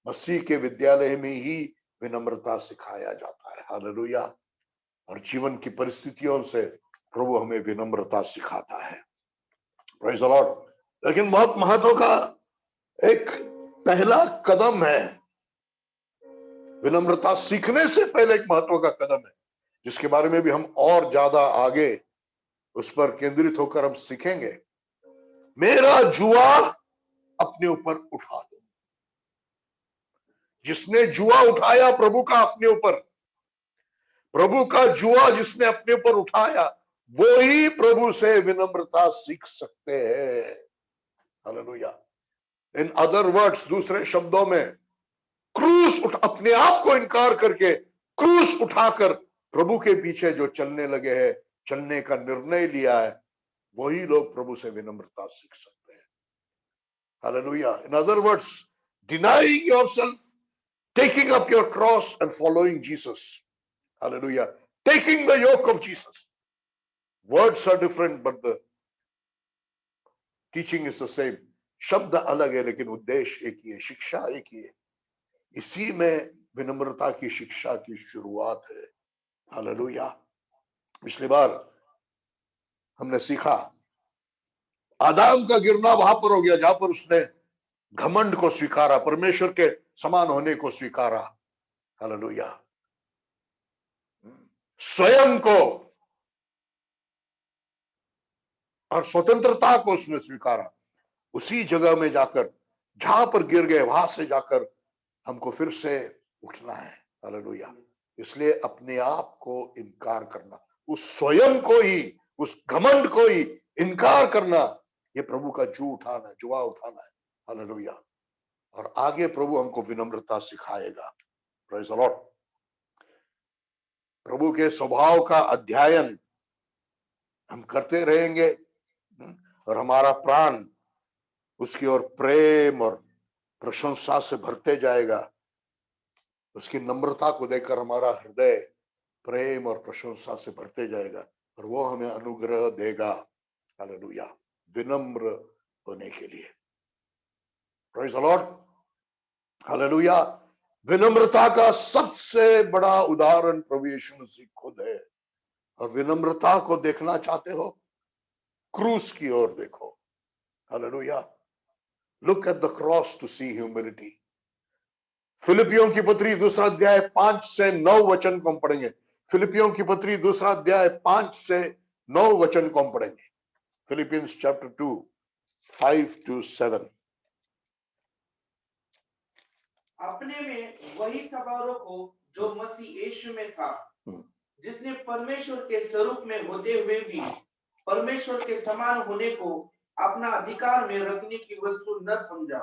मसीह के विद्यालय में ही विनम्रता सिखाया जाता है। हालेलुया। और जीवन की परिस्थितियों से प्रभु हमें विनम्रता सिखाता है। Praise the Lord. लेकिन बहुत महत्व का एक पहला कदम है। विनम्रता सीखने से पहले एक महत्व का कदम है, जिसके बारे में भी हम और ज्यादा आगे उस पर केंद्रित होकर हम सीखेंगे। मेरा जुआ अपने ऊपर उठा दो। जिसने जुआ उठाया प्रभु का अपने ऊपर, प्रभु का जुआ जिसने अपने ऊपर उठाया, वो ही प्रभु से विनम्रता सीख सकते हैं। हालेलुया। इन अदर वर्ड्स, दूसरे शब्दों में, क्रूस अपने आप को इनकार करके क्रूस उठाकर प्रभु के पीछे जो चलने लगे हैं, चलने का निर्णय लिया है, वही लोग प्रभु से विनम्रता सीख सकते हैं। Hallelujah. In other words, denying yourself, taking up your cross and following Jesus. Hallelujah. Taking the yoke of Jesus. Words are different, but the teaching is the same, शब्द अलग है लेकिन उद्देश्य एक ही है, शिक्षा एक ही है। इसी में विनम्रता की शिक्षा की शुरुआत है। हालेलुया। पिछली बार हमने सीखा आदाम का गिरना वहां पर हो गया जहां पर उसने घमंड को स्वीकारा, परमेश्वर के समान होने को स्वीकारा। हालेलुया। स्वयं को और स्वतंत्रता को उसने स्वीकारा। उसी जगह में जाकर जहां पर गिर गए वहां से जाकर हमको फिर से उठना है। हालेलुया। इसलिए अपने आप को इनकार करना, उस स्वयं को ही, उस घमंड को ही इनकार करना, ये प्रभु का जू उठाना है, जुआ उठाना है। हालेलुया। और आगे प्रभु हमको विनम्रता सिखाएगा। Praise the Lord. प्रभु के स्वभाव का अध्ययन हम करते रहेंगे और हमारा प्राण उसकी ओर प्रेम और प्रशंसा से भरते जाएगा। उसकी नम्रता को देखकर हमारा हृदय प्रेम और प्रशंसा से भरते जाएगा और वो हमें अनुग्रह देगा। हालेलुया। विनम्र होने के लिए। Praise the Lord. हालेलुया। विनम्रता का सबसे बड़ा उदाहरण प्रभु यीशु मसीह खुद है। और विनम्रता को देखना चाहते हो, क्रूस की ओर देखो। Hallelujah. Look at the cross to see humility. फिलिपियों की पत्री दूसरा अध्याय 5 से 9 वचन को हम पढ़ेंगे। फिलिपियों की पत्री दूसरा अध्याय 5 से 9 वचन को हम पढ़ेंगे। Philippians chapter 2 5 to 7। अपने में वही स्वभाव रखो जो मसीह यीशु में था, जिसने परमेश्वर के स्वरूप में होते हुए भी परमेश्वर के समान होने को अपना अधिकार में रखने की वस्तु न समझा।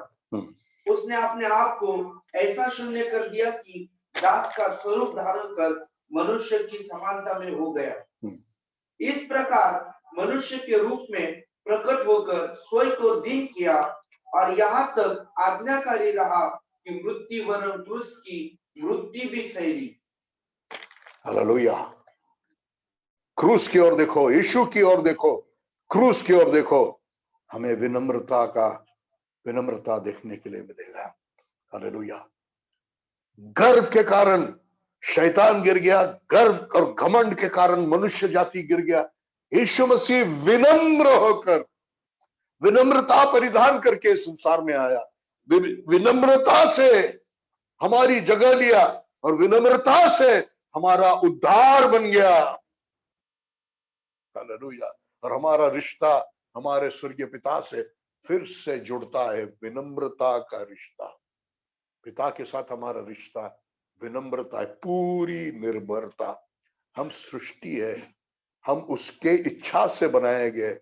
उसने अपने आप को ऐसा शून्य कर दिया कि दास का स्वरूप धारण कर मनुष्य की समानता में हो गया। इस प्रकार मनुष्य के रूप में प्रकट होकर स्वयं को दीन किया और यहाँ तक आज्ञाकारी रहा कि मृत्यु वरन क्रूस की मृत्यु भी सही। हालेलुया। क्रूस की ओर देखो, यीशु की ओर देखो, क्रूस की ओर देखो। हमें विनम्रता देखने के लिए मिलेगा। हालेलुया। गर्व के कारण शैतान गिर गया, गर्व और घमंड के कारण मनुष्य जाति गिर गया। यीशु मसीह विनम्र होकर, विनम्रता परिधान करके संसार में आया, विनम्रता से हमारी जगह लिया और विनम्रता से हमारा उद्धार बन गया। हालेलुया। और हमारा रिश्ता हमारे स्वर्गीय पिता से फिर से जुड़ता है, विनम्रता का रिश्ता। पिता के साथ हमारा रिश्ता विनम्रता है, पूरी निर्भरता। हम सृष्टि है, हम उसके इच्छा से बनाए गए,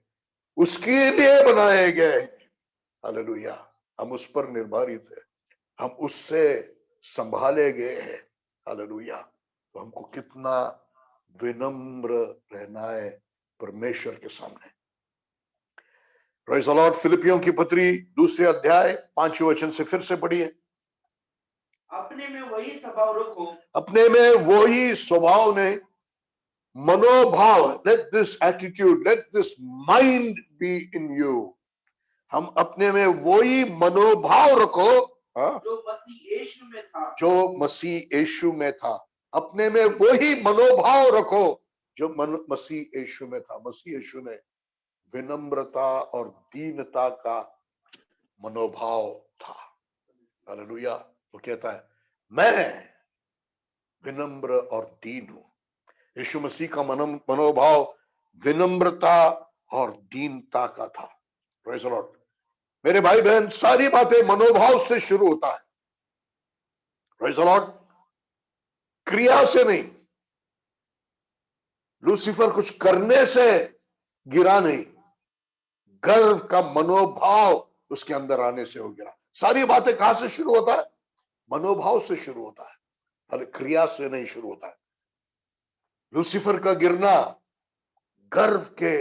उसके लिए बनाए गए। हालेलुया। हम उस पर निर्भरित है, हम उससे संभाले गए हैं। हालेलुया। तो हमको कितना विनम्र रहना है परमेश्वर के सामने। Praise the Lord. फिलिपियों की पत्री दूसरे अध्याय 5वें वचन से फिर से पढ़िए। अपने में वही स्वभाव रखो, अपने में वही स्वभाव ने मनोभाव, let this attitude, let this mind be in you. हम अपने में वही मनोभाव रखो जो मसीह यीशु में था, जो मसीह यीशु में था। अपने में वही मनोभाव रखो जो मसीह यीशु में था। मसीह यीशु में विनम्रता और दीनता का मनोभाव था। हालेलुया। वो कहता है मैं विनम्र और दीन हूं। यीशु मसीह का मनोभाव विनम्रता और दीनता का था। Praise the Lord. मेरे भाई बहन, सारी बातें मनोभाव से शुरू होता है। Praise the Lord. क्रिया से नहीं। लूसीफर कुछ करने से गिरा नहीं, गर्व का मनोभाव उसके अंदर आने से हो गिरा। सारी बातें कहां से शुरू होता है? मनोभाव से शुरू होता है, क्रिया से नहीं शुरू होता है। लूसीफर का गिरना गर्व के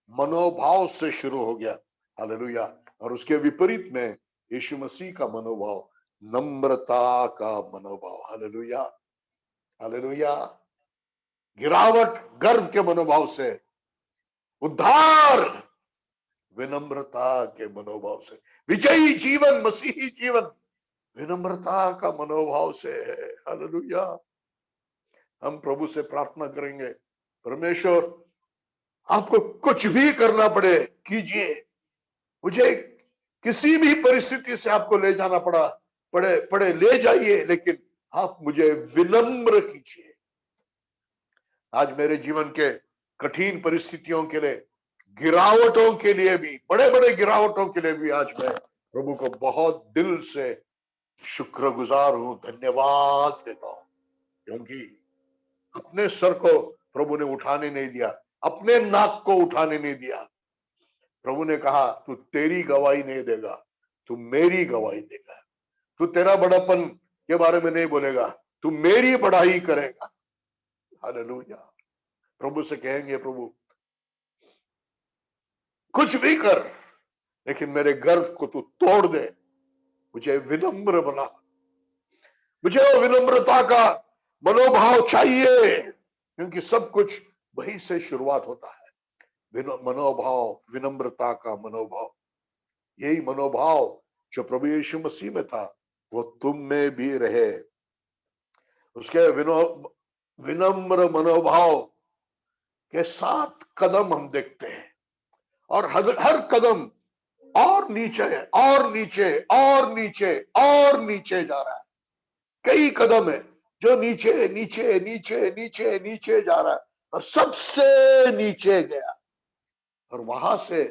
मनोभाव से शुरू हो गया। हालेलुया। और उसके विपरीत में यीशु मसीह का मनोभाव नम्रता का मनोभाव। हालेलुया। हालेलुया। गिरावट गर्व के मनोभाव से, उद्धार विनम्रता के मनोभाव से। विजयी जीवन, मसीही जीवन विनम्रता का मनोभाव से है। हालेलुया। हम प्रभु से प्रार्थना करेंगे, परमेश्वर आपको कुछ भी करना पड़े कीजिए, मुझे किसी भी परिस्थिति से आपको ले जाना पड़े ले जाइए, लेकिन आप मुझे विनम्र कीजिए। आज मेरे जीवन के कठिन परिस्थितियों के लिए, गिरावटों के लिए भी, बड़े बड़े गिरावटों के लिए भी आज मैं प्रभु को बहुत दिल से शुक्रगुजार हूं, धन्यवाद देता हूं, क्योंकि अपने सर को प्रभु ने उठाने नहीं दिया, अपने नाक को उठाने नहीं दिया। प्रभु ने कहा तू तेरी गवाही नहीं देगा, तू मेरी गवाही देगा। तू तेरा बड़ापन के बारे में नहीं बोलेगा, तू मेरी बड़ाई करेगा। हालेलुया। प्रभु से कहेंगे, प्रभु कुछ भी कर, लेकिन मेरे गर्व को तू तोड़ दे, मुझे विनम्र बना। मुझे वो विनम्रता का मनोभाव चाहिए, क्योंकि सब कुछ वही से शुरुआत होता है। मनोभाव, विनम्रता का मनोभाव, यही मनोभाव जो प्रभु यीशु मसीह में था वो तुम में भी रहे। उसके विनम्र मनोभाव के 7 कदम हम देखते हैं, और हर कदम और नीचे और नीचे और नीचे और नीचे जा रहा है। कई कदम है जो नीचे नीचे नीचे नीचे नीचे जा रहा है, और सबसे नीचे गया, और वहां से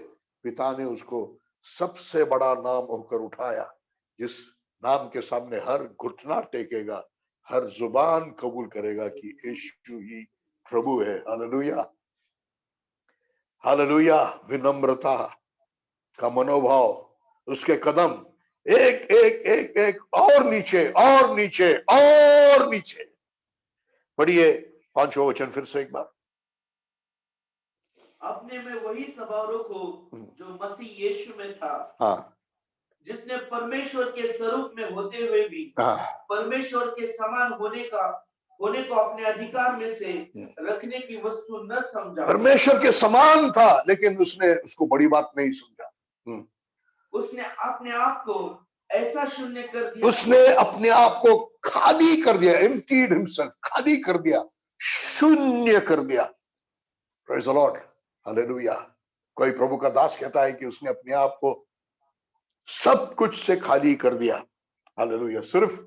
पिता ने उसको सबसे बड़ा नाम होकर उठाया, जिस नाम के सामने हर घुटना टेकेगा, हर जुबान कबूल करेगा कि यीशु ही प्रभु है। Hallelujah, hallelujah. विनम्रता का मनोभाव, उसके कदम एक एक एक एक और नीचे और नीचे और नीचे। पढ़िए 5वां वचन फिर से एक बार। अपने में वही स्वभाव रखो जो मसीह यीशु में था। हाँ, जिसने परमेश्वर के स्वरूप में होते हुए भी हाँ, परमेश्वर के समान होने को अपने अधिकार में से रखने की वस्तु न समझा। परमेश्वर के समान था, लेकिन उसने उसको बड़ी बात नहीं समझा। उसने अपने आप को ऐसा शून्य कर दिया, उसने अपने आप को खाली कर दिया, emptied himself, खाली कर दिया, शून्य कर दिया। Praise the Lord, hallelujah. कोई प्रभु का दास कहता है कि उसने अपने आप को सब कुछ से खाली कर दिया। हालेलुया। सिर्फ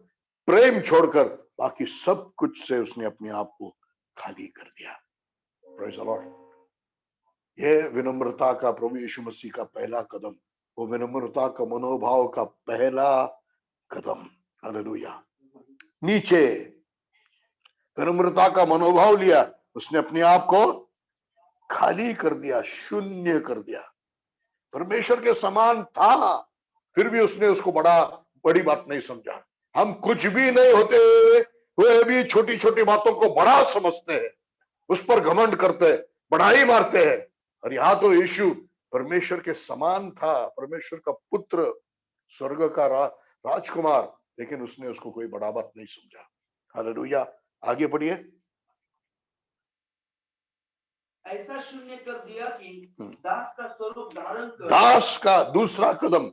प्रेम छोड़कर बाकी सब कुछ से उसने अपने आप को खाली कर दिया। Praise the Lord। यह विनम्रता का, प्रभु यीशु मसीह का पहला कदम, वो विनम्रता का मनोभाव का पहला कदम। हालेलुया। नीचे विनम्रता का मनोभाव लिया, उसने अपने आप को खाली कर दिया, शून्य कर दिया। परमेश्वर के समान था, फिर भी उसने उसको बड़ी बात नहीं समझा। हम कुछ भी नहीं होते हुए भी छोटी छोटी बातों को बड़ा समझते हैं, उस पर घमंड करते हैं, बढ़ाई मारते हैं। और यहां तो यीशु परमेश्वर के समान था, परमेश्वर का पुत्र, स्वर्ग का राजकुमार, लेकिन उसने उसको कोई बड़ा बात नहीं समझा। हालेलुया। आगे बढ़िए। ऐसा शून्य कर दिया कि दास का स्वरूप धारण कर, दास का दूसरा कदम,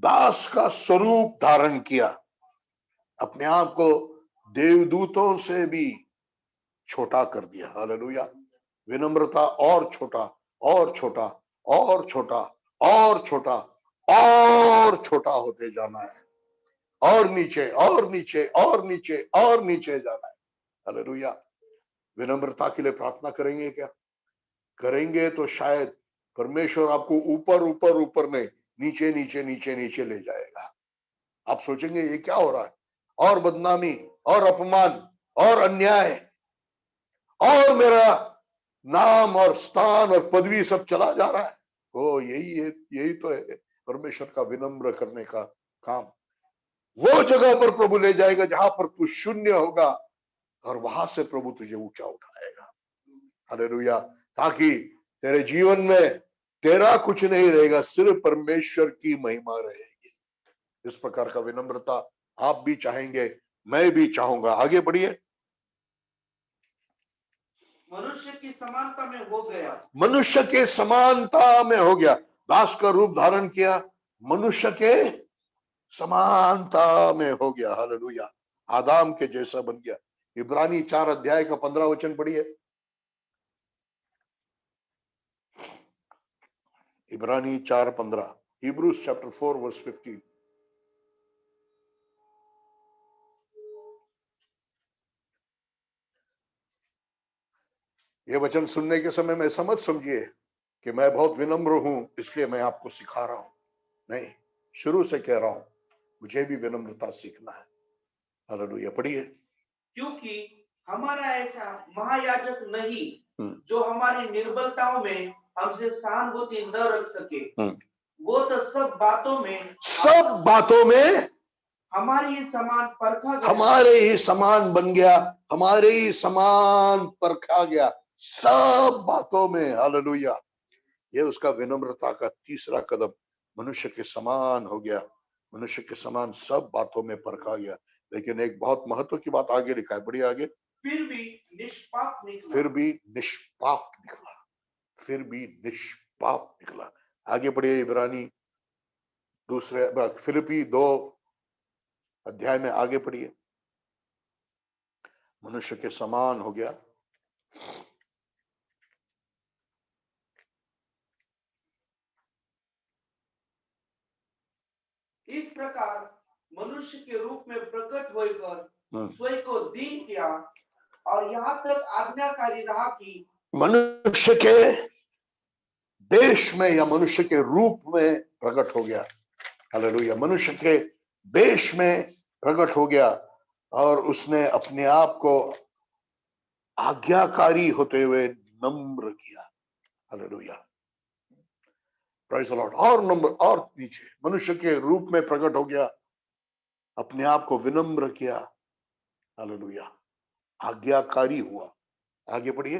दास का स्वरूप धारण किया, अपने आप को देवदूतों से भी छोटा कर दिया। हालेलुया। विनम्रता और छोटा और छोटा और छोटा और छोटा और छोटा होते जाना है, और नीचे और नीचे और नीचे और नीचे जाना है। हालेलुया। विनम्रता के लिए प्रार्थना करेंगे क्या? करेंगे तो शायद परमेश्वर आपको ऊपर ऊपर ऊपर नहीं, नीचे नीचे नीचे नीचे ले जाएगा। आप सोचेंगे ये क्या हो रहा है, और बदनामी और अपमान और अन्याय और मेरा नाम और स्थान और पदवी सब चला जा रहा है। ओ यही तो है परमेश्वर का विनम्र करने का काम। वो जगह पर प्रभु ले जाएगा जहां पर तू शून्य होगा, और वहां से प्रभु तुझे ऊंचा उठाएगा। हालेलुया। ताकि तेरे जीवन में तेरा कुछ नहीं रहेगा, सिर्फ परमेश्वर की महिमा रहेगी। इस प्रकार का विनम्रता आप भी चाहेंगे, मैं भी चाहूंगा। आगे बढ़िए। मनुष्य की समानता में हो गया, मनुष्य के समानता में हो गया। दास का रूप धारण किया, मनुष्य के समानता में हो गया। हालेलुया, आदाम के जैसा बन गया। इब्रानी 4 अध्याय का 15 वचन पढ़िए। इब्रानी 4:15, Hebrews chapter 4 verse 15। ये वचन सुनने के समय में ऐसा मत समझिए कि मैं बहुत विनम्र हूं इसलिए मैं आपको सिखा रहा हूं। नहीं, शुरू से कह रहा हूं, मुझे भी विनम्रता सीखना है। हालेलुया, पढ़िए। क्योंकि हमारा ऐसा महायाजक नहीं जो हमारी निर्बलताओं में हमसे सहानुभूति न रख सके, वो तो सब बातों में हमारे ही समान परखा गया, हमारे ही समान बन गया, हमारे ही समान परखा गया, सब बातों में। हालेलुया, ये उसका विनम्रता का तीसरा कदम, मनुष्य के समान हो गया, मनुष्य के समान सब बातों में परखा गया। लेकिन एक बहुत महत्व की बात आगे लिखा है, बढ़िए आगे। फिर भी निष्पाप निकला, फिर भी निष्पाप निकला, फिर भी निष्पाप निकला। आगे बढ़िए, इब्रानी फिलिपी 2 अध्याय में आगे पढ़िए। मनुष्य के समान हो गया। इस प्रकार मनुष्य के रूप में प्रकट होकर स्वयं को दीन किया और यहाँ तक आज्ञाकारी रहा कि मनुष्य के देश में या मनुष्य के रूप में प्रकट हो गया। हालेलुया, मनुष्य के देश में प्रकट हो गया और उसने अपने आप को आज्ञाकारी होते हुए नम्र किया। Hallelujah, praise the Lord. और नंबर और नीचे, मनुष्य के रूप में प्रकट हो गया, अपने आप को विनम्र किया। हालेलुया, आज्ञाकारी हुआ। आगे पढ़िए।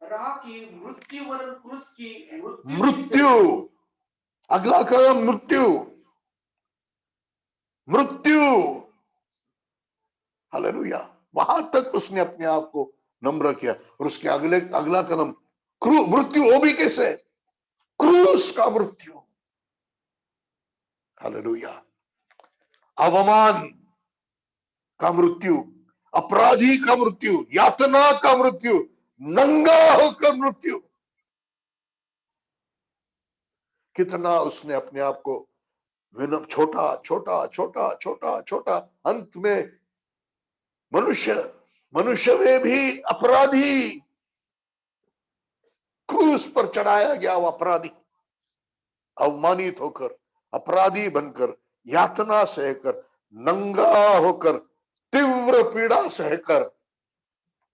रहा कि मृत्यु वरन क्रूस की मृत्यु, अगला कदम मृत्यु, मृत्यु। हालेलुया, वहां तक उसने अपने आप को नम्र किया और उसके अगला कदम मृत्यु हो भी कैसे? क्रूस का मृत्यु। हालेलुया, अवमान का मृत्यु, अपराधी का मृत्यु, यातना का मृत्यु, नंगा होकर मृत्यु। कितना उसने अपने आप को छोटा छोटा छोटा छोटा छोटा, अंत में मनुष्य में भी अपराधी, क्रूस पर चढ़ाया गया वो अपराधी, अवमानित होकर, अपराधी बनकर, यातना सहकर, नंगा होकर, तीव्र पीड़ा सहकर,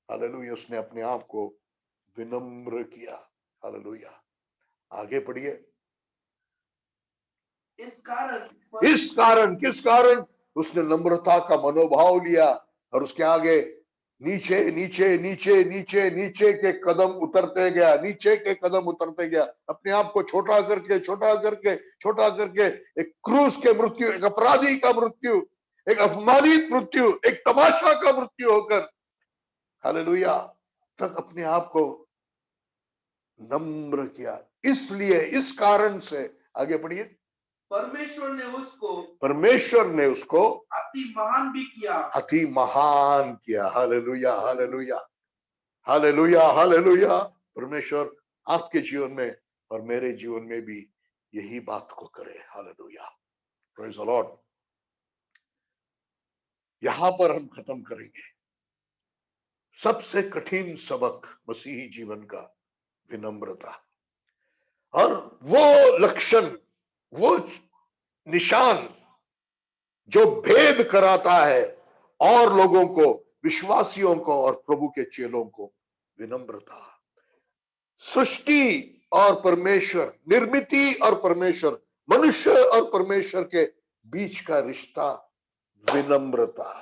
हालेलुया, उसने अपने आप को विनम्र किया। हालेलुया, आगे पढ़िए। किस कारण उसने नम्रता का मनोभाव लिया और उसके आगे नीचे नीचे नीचे नीचे नीचे के कदम उतरते गया, नीचे के कदम उतरते गया, अपने आप को छोटा करके छोटा करके छोटा करके, एक क्रूस के मृत्यु, एक अपराधी का मृत्यु, एक अपमानित मृत्यु, एक तमाशा का मृत्यु होकर, हालेलुया, तक अपने आप को नम्र किया। इसलिए, इस कारण से, आगे पढ़िए। परमेश्वर ने उसको अति महान भी किया, अति महान किया। Hallelujah, hallelujah, hallelujah, hallelujah. परमेश्वर आपके जीवन में और मेरे जीवन में भी यही बात को करे। Hallelujah, praise the Lord. यहां पर हम खत्म करेंगे सबसे कठिन सबक मसीही जीवन का, विनम्रता। और वो लक्षण, वो निशान जो भेद कराता है और लोगों को, विश्वासियों को और प्रभु के चेलों को, विनम्रता। सृष्टि और परमेश्वर, निर्मिति और परमेश्वर, मनुष्य और परमेश्वर के बीच का रिश्ता विनम्रता,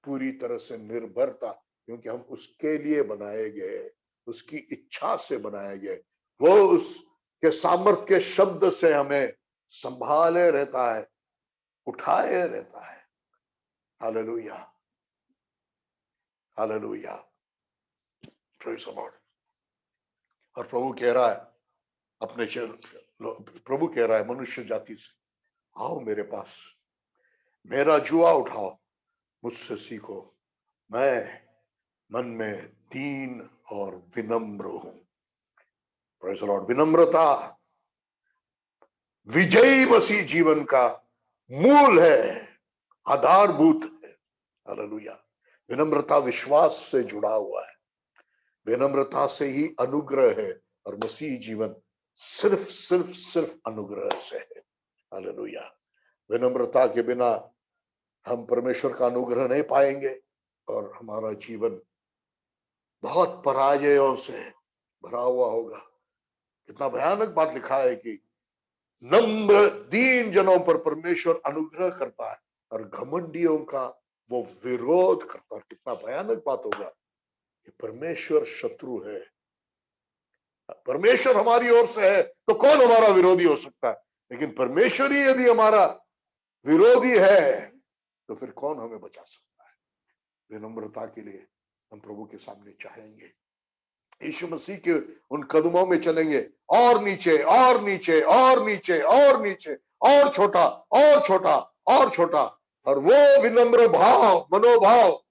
पूरी तरह से निर्भरता, क्योंकि हम उसके लिए बनाए गए, उसकी इच्छा से बनाए गए। वो उसके सामर्थ्य के शब्द से हमें संभाले रहता है, उठाए रहता है। Hallelujah, hallelujah, praise the Lord. और प्रभु कह रहा है अपने प्रभु कह रहा है मनुष्य जाति से, आओ मेरे पास, मेरा जुआ उठाओ, मुझसे सीखो, मैं मन में दीन और विनम्र हूं। Praise the Lord. विनम्रता विजयी मसीह जीवन का मूल है, आधारभूत है। हालेलुया। विनम्रता विश्वास से जुड़ा हुआ है, विनम्रता से ही अनुग्रह है, और मसीह जीवन सिर्फ सिर्फ सिर्फ अनुग्रह से है। हालेलुया। विनम्रता के बिना हम परमेश्वर का अनुग्रह नहीं पाएंगे, और हमारा जीवन बहुत पराजयों से भरा हुआ होगा। कितना भयानक बात लिखा है कि नम्र दीन जनों पर परमेश्वर अनुग्रह करता है, और घमंडियों का वो विरोध करता है। कितना भयानक बात होगा कि परमेश्वर शत्रु है, परमेश्वर हमारी ओर से है तो कौन हमारा विरोधी हो सकता है। लेकिन परमेश्वर ही यदि हमारा विरोधी है तो फिर कौन हमें बचा सकता है। विनम्रता के लिए हम प्रभु के सामने चाहेंगे, यीशु मसीह के उन कदमों में चलेंगे, और नीचे और नीचे और नीचे और नीचे, और छोटा और छोटा और छोटा। और वो विनम्र भाव, मनोभाव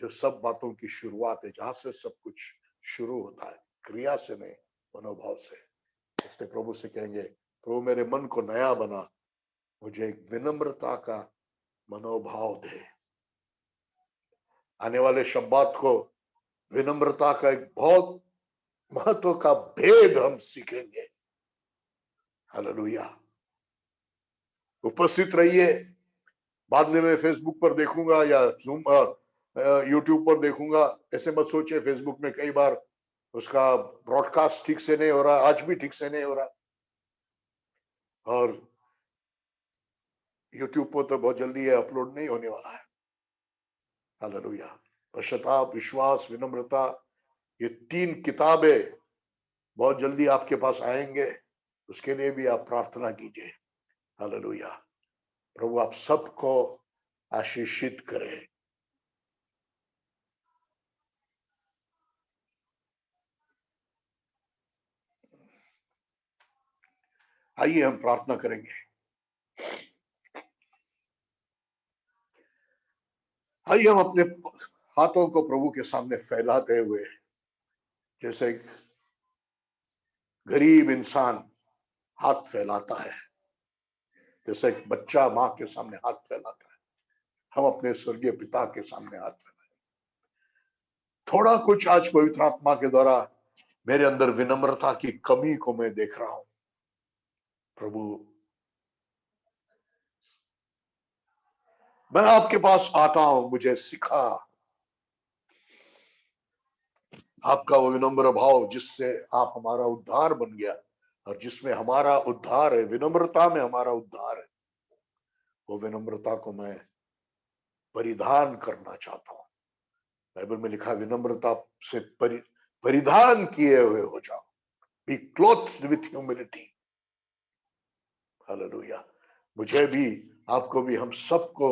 जो सब बातों की शुरुआत है, जहां से सब कुछ शुरू होता है, क्रिया से नहीं, मनोभाव से। इसलिए प्रभु से कहेंगे, प्रभु मेरे मन को नया बना, मुझे एक विनम्रता का मनोभाव दे। आने वाले शब्बात को विनम्रता का एक बहुत महत्व का भेद हम सीखेंगे। हालेलुया। उपस्थित रहिए। बाद में मैं फेसबुक पर देखूंगा या जूम यूट्यूब पर देखूंगा, ऐसे मत सोचिए। फेसबुक में कई बार उसका ब्रॉडकास्ट ठीक से नहीं हो रहा, आज भी ठीक से नहीं हो रहा, और यूट्यूब पर तो बहुत जल्दी ये अपलोड नहीं होने वाला है। हालेलुया। पश्चाताप, विश्वास, विनम्रता, ये 3 किताबें बहुत जल्दी आपके पास आएंगे, उसके लिए भी आप प्रार्थना कीजिए। हालेलुया। प्रभु आप सबको आशीषित करे। आइए हम प्रार्थना करेंगे। आइए हम अपने हाथों को प्रभु के सामने फैलाते हुए, जैसे एक गरीब इंसान हाथ फैलाता है, जैसे एक बच्चा मां के सामने हाथ फैलाता है, हम अपने स्वर्गीय पिता के सामने हाथ फैलाएं। थोड़ा कुछ आज पवित्र आत्मा के द्वारा मेरे अंदर विनम्रता की कमी को मैं देख रहा हूं। प्रभु मैं आपके पास आता हूं, मुझे सिखा आपका वो विनम्र भाव, जिससे आप हमारा उद्धार बन गया, और जिसमें हमारा उद्धार है, विनम्रता में हमारा उद्धार है। वो विनम्रता को मैं परिधान करना चाहता हूं। बाइबल में लिखा, विनम्रता से परिधान किए हुए हो जाओ, B clothed with humility. Hallelujah. मुझे भी, आपको भी, हम सबको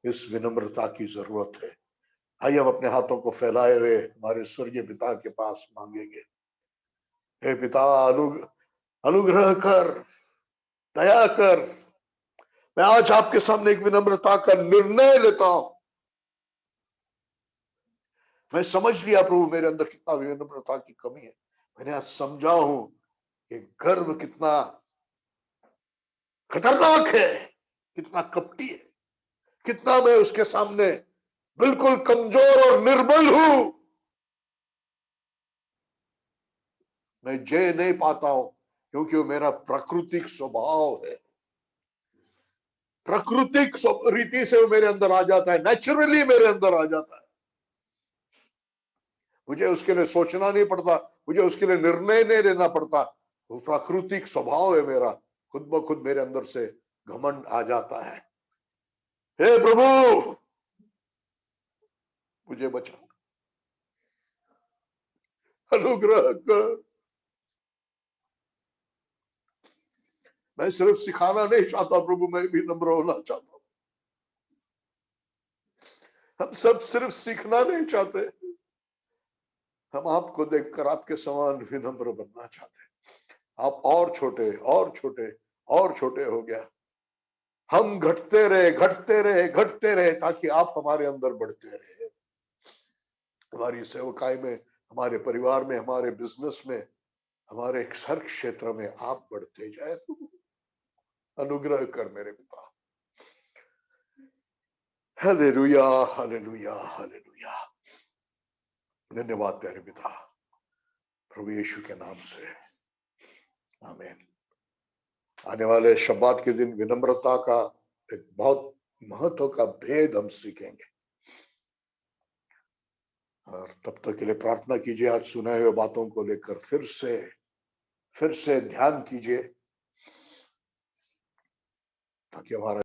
इस विनम्रता की जरूरत है। आइए हम अपने हाथों को फैलाए हुए हमारे स्वर्गीय पिता के पास मांगेंगे। हे पिता, अनुग्रह कर, दया कर। मैं आज आपके सामने एक विनम्रता का निर्णय लेता हूं। मैं समझ लिया प्रभु मेरे अंदर कितना विनम्रता की कमी है। मैंने आज समझा हूं कि गर्व कितना खतरनाक है, कितना कपटी है, कितना मैं उसके सामने बिल्कुल कमजोर और निर्बल हूं। मैं जय नहीं पाता हूं, क्योंकि वो मेरा प्राकृतिक स्वभाव है। प्राकृतिक रीति से वो मेरे अंदर आ जाता है, नेचुरली मेरे अंदर आ जाता है। मुझे उसके लिए सोचना नहीं पड़ता, मुझे उसके लिए निर्णय नहीं लेना पड़ता। वो प्राकृतिक स्वभाव है मेरा, खुद ब खुद मेरे अंदर से घमंड आ जाता है। हे प्रभु, मुझे बचा, अनुग्रह कर। मैं सिर्फ सिखाना नहीं चाहता प्रभु, मैं भी नम्र होना चाहता हूं। हम सब सिर्फ सीखना नहीं चाहते, हम आपको देखकर आपके समान विनम्र बनना चाहते हैं। आप और छोटे और छोटे और छोटे हो गया। हम घटते रहे घटते रहे घटते रहे ताकि आप हमारे अंदर बढ़ते रहे। हमारी सेवकाई में, हमारे परिवार में, हमारे बिजनेस में, हमारे हर क्षेत्र में आप बढ़ते जाए। अनुग्रह कर मेरे पिता। Hallelujah hallelujah hallelujah. धन्यवाद प्यारे पिता, प्रभु यीशु के नाम से, आमीन। आने वाले शब्बात के दिन विनम्रता का एक बहुत महत्व का भेद हम सीखेंगे, और तब तक के लिए प्रार्थना कीजिए। आज सुनाए हुए बातों को लेकर फिर से ध्यान कीजिए, ताकि हमारा